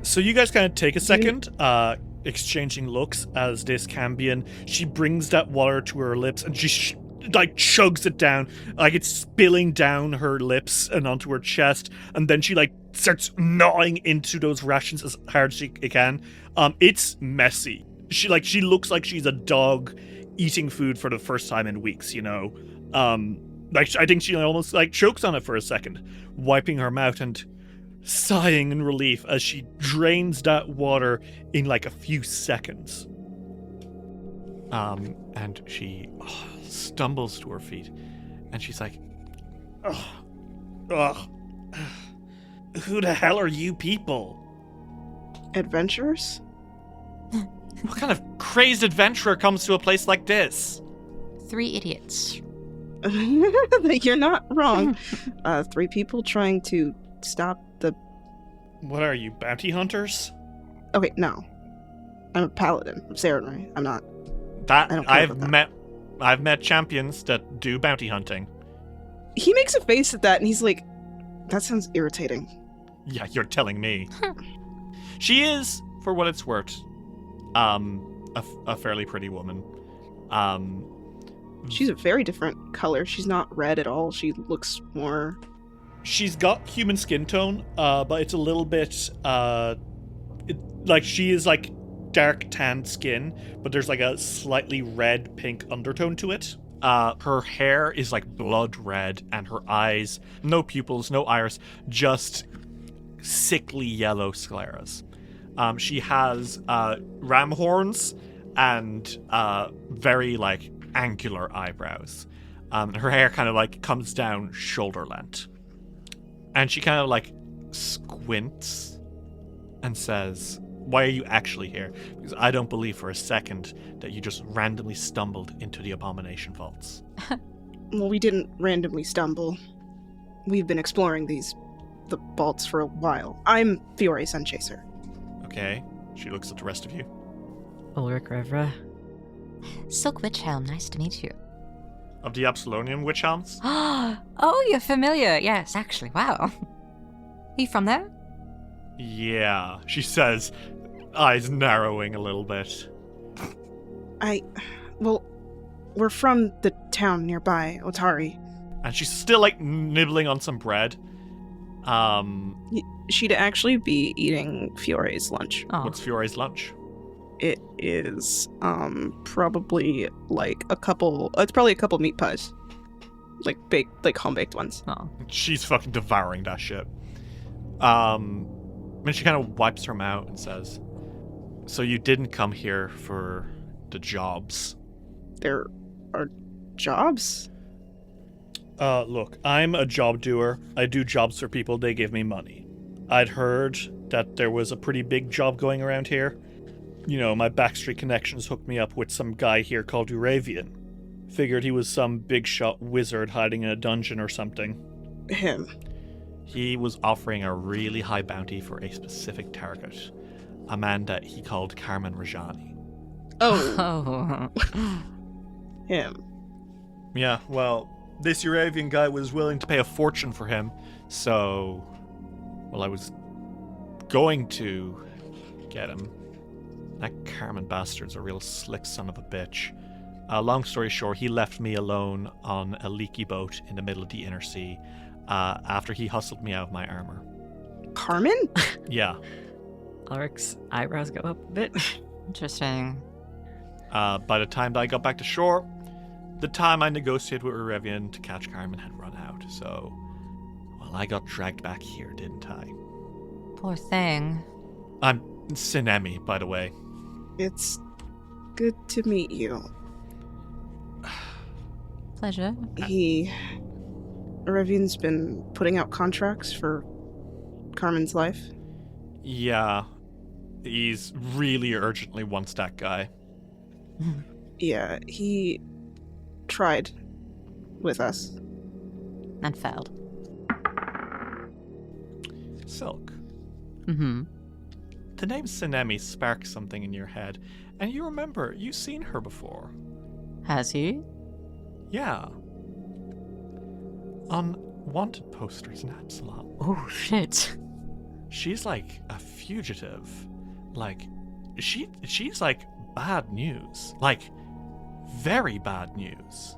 So you guys kind of take a second, exchanging looks as this Cambion, she brings that water to her lips and she like chugs it down, like it's spilling down her lips and onto her chest, and then she like starts gnawing into those rations as hard as she can. It's messy. She looks like she's a dog eating food for the first time in weeks, you know. Like, I think she almost, like, chokes on it for a second, wiping her mouth and sighing in relief as she drains that water in, like, a few seconds. And she stumbles to her feet, and she's like, who the hell are you people? Adventurers? What kind of crazed adventurer comes to a place like this? 3 idiots. You're not wrong. 3 people trying to stop the... What are you, bounty hunters? Okay, no. I'm a paladin. I'm Sarenrae. I'm not... I've met champions that do bounty hunting. He makes a face at that, and he's like, that sounds irritating. Yeah, you're telling me. She is, for what it's worth, a fairly pretty woman. She's a very different color. She's not red at all. She looks more... She's got human skin tone, but it's a little bit, she is, like, dark tanned skin, but there's, like, a slightly red-pink undertone to it. Her hair is, like, blood red, and her eyes, no pupils, no iris, just sickly yellow scleras. She has, ram horns and, very, like, angular eyebrows. Her hair kind of, like, comes down shoulder length. And she kind of, like, squints and says, why are you actually here? Because I don't believe for a second that you just randomly stumbled into the Abomination vaults. Well, we didn't randomly stumble. We've been exploring the vaults for a while. I'm Fiore Sunchaser. Okay. She looks at the rest of you. Ulrich Revra. Silk Witchhelm, nice to meet you. Of the Absalonian witch helms? Oh, you're familiar. Yes, actually, wow. Are you from there? Yeah, she says, eyes narrowing a little bit. Well, we're from the town nearby, Otari. And she's still, like, nibbling on some bread. She'd actually be eating Fiore's lunch. Oh. What's Fiore's lunch? It is, probably, like, it's probably a couple meat pies. Like, baked, like, home-baked ones. Oh. She's fucking devouring that shit. And she kind of wipes her mouth and says, so you didn't come here for the jobs? There are jobs? Look, I'm a job doer. I do jobs for people. They give me money. I'd heard that there was a pretty big job going around here. You know, my backstreet connections hooked me up with some guy here called Urevian. Figured he was some big shot wizard hiding in a dungeon or something. Him. He was offering a really high bounty for a specific target. A man that he called Carmen Rajani. Oh. Him. Yeah, well, this Urevian guy was willing to pay a fortune for him, so... Well, I was going to get him. That Carmen bastard's a real slick son of a bitch. Long story short, he left me alone on a leaky boat in the middle of the inner sea after he hustled me out of my armor. Carmen? Yeah. Ulrich's eyebrows go up a bit. Interesting. By the time that I got back to shore, the time I negotiated with Urevian to catch Carmen had run out, so... Well, I got dragged back here, didn't I? Poor thing. I'm Sinemi, by the way. It's good to meet you. Pleasure. Urevian's been putting out contracts for Carmen's life? Yeah. He's really urgently wants that guy. Yeah, he tried with us. And failed. Silk. Mm-hmm. The name Sinemi sparks something in your head, and you remember you've seen her before. Has he? Yeah. On wanted posters in Absalom. Oh, shit. She's like a fugitive. Like, she's like bad news. Like, very bad news.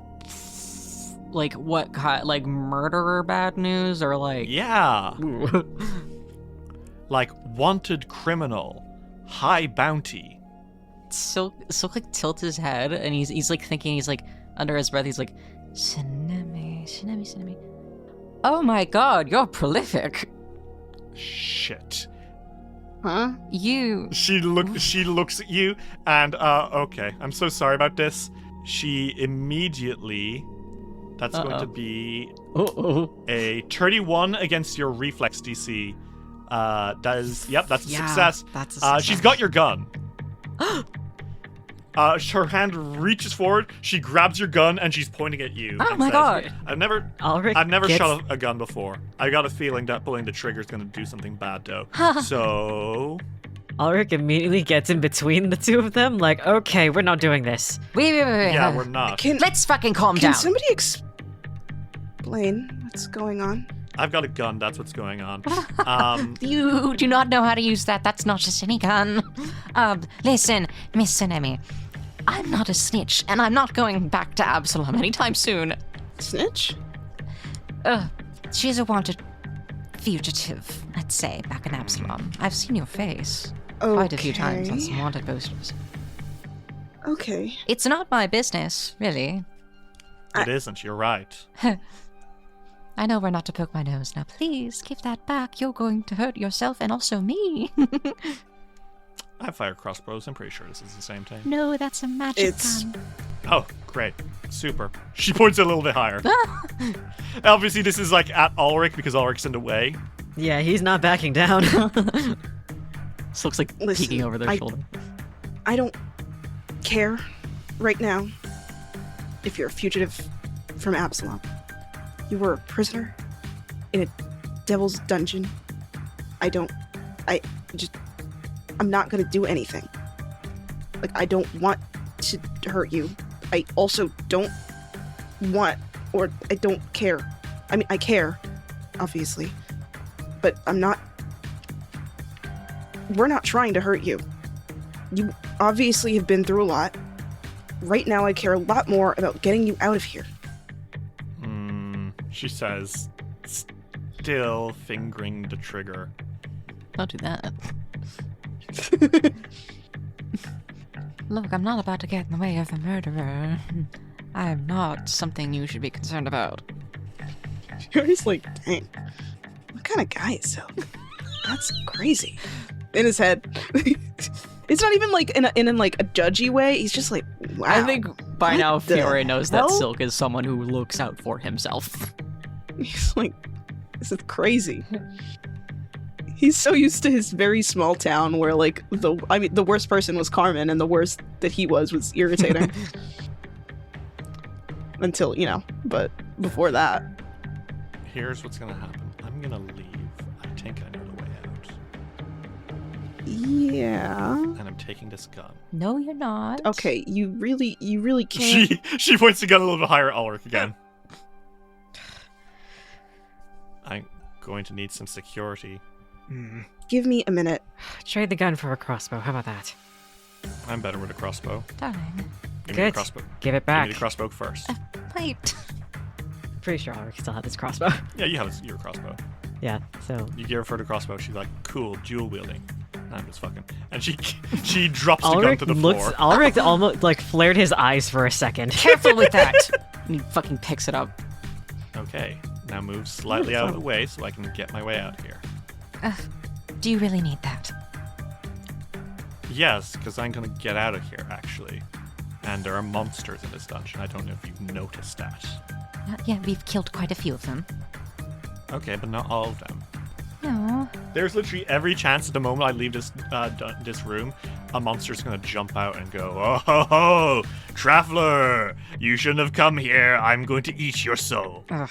Like what kind? Like murderer bad news or like... Yeah. Like wanted criminal, high bounty. Silk like tilts his head, and he's like thinking, he's like, under his breath, he's like, Shinemi. Oh my god, you're prolific. Shit. Huh? She looks at you, and, okay, I'm so sorry about this. She immediately... That's going to be a 31 against your reflex DC. That's a success. That's a success. She's got your gun. Her hand reaches forward, she grabs your gun, and she's pointing at you. Oh my god. I've never shot a gun before. I got a feeling that pulling the trigger is going to do something bad, though. So... Ulrich immediately gets in between the two of them, like, okay, we're not doing this. Wait. Yeah, we're not. Let's fucking calm down. Can somebody explain what's going on? I've got a gun, that's what's going on. You do not know how to use that. That's not just any gun. Listen, Miss Shinemi. I'm not a snitch, and I'm not going back to Absalom anytime soon. Snitch? She's a wanted fugitive, let's say, back in Absalom. I've seen your face quite a few times on some wanted posters. Okay. It's not my business, really. It isn't, you're right. I know we're not to poke my nose. Now, please, give that back. You're going to hurt yourself and also me. I fire crossbows, I'm pretty sure this is the same thing. No, that's a magic gun. Oh, great. Super. She points it a little bit higher. Obviously, this is like at Ulrich because Ulrich's in the way. Yeah, he's not backing down. This looks like peeking over their shoulder. I don't care right now if you're a fugitive from Absalom. You were a prisoner in a devil's dungeon. I'm not gonna do anything. Like, I don't want to hurt you. I also don't want, or I don't care. I mean, I care, obviously, but we're not trying to hurt you. You obviously have been through a lot. Right now, I care a lot more about getting you out of here. She says, still fingering the trigger. Don't do that. Look, I'm not about to get in the way of a murderer. I am not something you should be concerned about. He's like, dang, what kind of guy is Silk? That's crazy. In his head. It's not even like in a judgy way. He's just like, wow. I think by now Fiore knows that Silk is someone who looks out for himself. He's like, this is crazy. He's so used to his very small town where like the worst person was Carmen and the worst that he was irritating. Until, but before that. Here's what's gonna happen. I'm gonna leave. I think I know the way out. Yeah. And I'm taking this gun. No, you're not. Okay, you really can't. She points the gun a little bit higher at Ulrich again. I'm going to need some security. Give me a minute. Trade the gun for a crossbow. How about that? I'm better with a crossbow. Darling. Give me the crossbow. Give it back. Give me the crossbow first. Wait. Pretty sure Ulrich still had this crossbow. Yeah, you have your crossbow. Yeah, so... You give her the crossbow, she's like, cool, dual wielding. I'm just fucking... And she drops the gun to the floor. Ulrich almost, flared his eyes for a second. Careful with that! And he fucking picks it up. Okay, now move slightly out of the way so I can get my way out of here. Do you really need that? Yes, because I'm going to get out of here, actually. And there are monsters in this dungeon. I don't know if you've noticed that. Yeah, we've killed quite a few of them. Okay, but not all of them. No. There's literally every chance at the moment I leave this room, a monster's going to jump out and go, "Oh ho ho, traveler, you shouldn't have come here. I'm going to eat your soul." Ugh.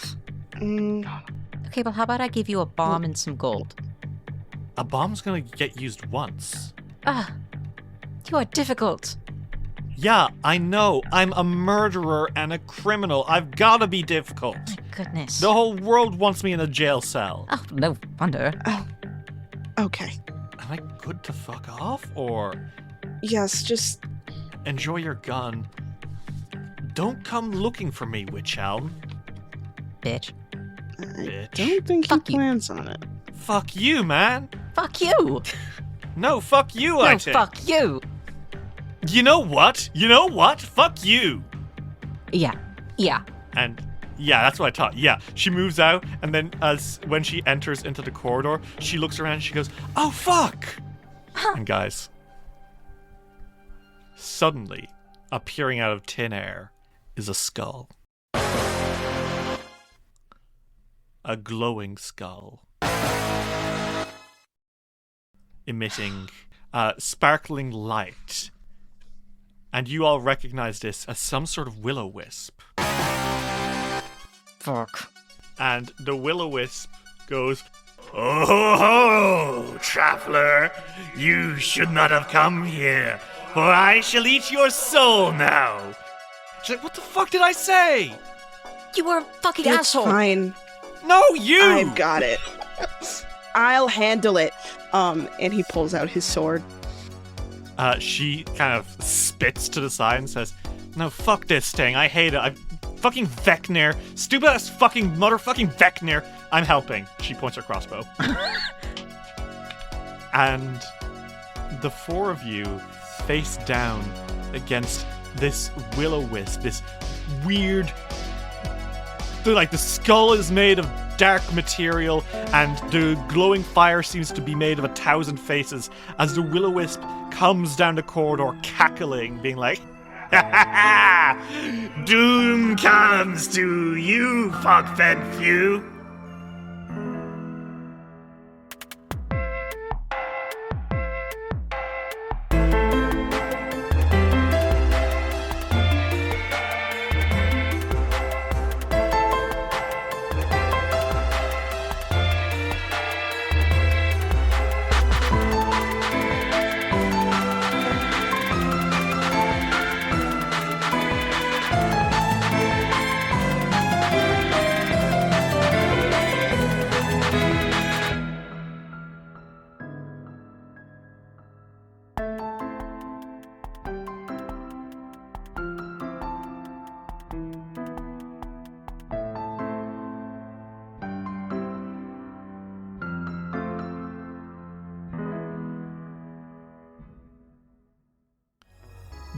Okay, well, how about I give you a bomb and some gold? A bomb's going to get used once. You are difficult. Yeah, I know. I'm a murderer and a criminal. I've got to be difficult. My goodness. The whole world wants me in a jail cell. Oh, no wonder. Okay. Am I good to fuck off, or... Yes, just... Enjoy your gun. Don't come looking for me, Witch Elm. Bitch. I don't think he plans on it. Fuck you, man. Fuck you. No, fuck you, I think. Fuck you. You know what? Fuck you. Yeah. And yeah, that's what I thought. Yeah, she moves out, and then when she enters into the corridor, she looks around and she goes, "Oh fuck!" And guys, suddenly, appearing out of thin air, is a skull. A glowing skull. Emitting sparkling light. And you all recognize this as some sort of will-o-wisp. Fuck. And the will-o-wisp goes, "Oh ho ho, traveler, you should not have come here, for I shall eat your soul now." She's like, "What the fuck did I say?" You were a fucking It's asshole. fine. No, you! I've got it. I'll handle it. And he pulls out his sword. She kind of spits to the side and says, "No, fuck this thing. I hate it. Fucking Vecnir. Stupid ass fucking motherfucking Vecnir. I'm helping." She points her crossbow. And the four of you face down against this will-o-wisp, this weird... the skull is made of dark material, and the glowing fire seems to be made of 1,000 faces as the will-o-wisp comes down the corridor cackling, being like, "Ha ha ha! Doom comes to you, Fogfen Few!"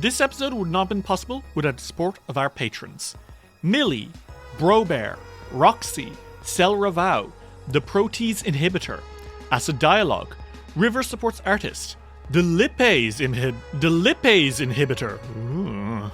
This episode would not have been possible without the support of our patrons. Millie, Brobear, Roxy, Cel Ravau, The Protease Inhibitor, Acid Dialogue, River Supports Artist, The Lipase Inhibitor, Ooh.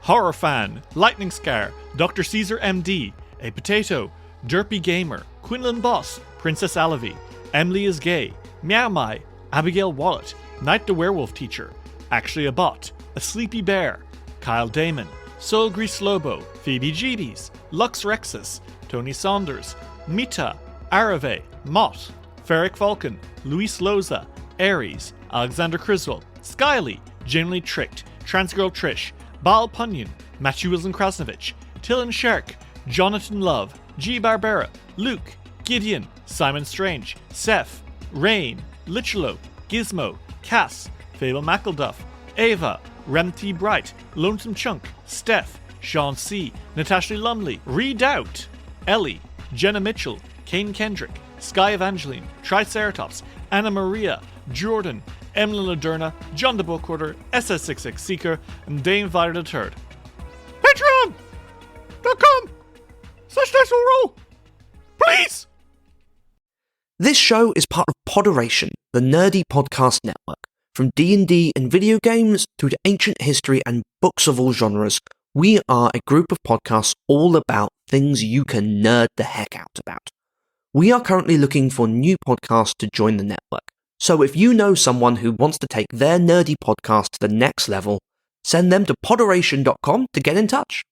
Horror Fan, Lightning Scar, Dr. Caesar MD, A Potato, Derpy Gamer, Quinlan Boss, Princess Alavi, Emily is Gay, Meow Mai, Abigail Wallet, Knight the Werewolf Teacher, Actually a Bot, A Sleepy Bear, Kyle Damon, Soul Grease Lobo, Phoebe Jeebies, Lux Rexus, Tony Saunders, Mita, Arave, Mott, Ferric Falcon, Luis Loza, Aries, Alexander Criswell, Skyly, Genuinely Tricked, Transgirl Trish, Baal Punyon, Matthew Wilson Krasnovich, Tillen Shark, Jonathan Love, G. Barbera, Luke, Gideon, Simon Strange, Seth, Rain, Lichelo, Gizmo, Cass, Fable McElduff, Ava, Remty Bright, Lonesome Chunk, Steph, Sean C, Natasha Lumley, Redoubt, Ellie, Jenna Mitchell, Kane Kendrick, Sky Evangeline, Triceratops, Anna Maria, Jordan, Emily Laderna, John the Bookworder, SS66 Seeker, and Dame Vider III. Patreon.com/DiceWillRoll. Please! This show is part of Poderation, the nerdy podcast network. From D&D and video games through to ancient history and books of all genres, we are a group of podcasts all about things you can nerd the heck out about. We are currently looking for new podcasts to join the network. So if you know someone who wants to take their nerdy podcast to the next level, send them to poderation.com to get in touch.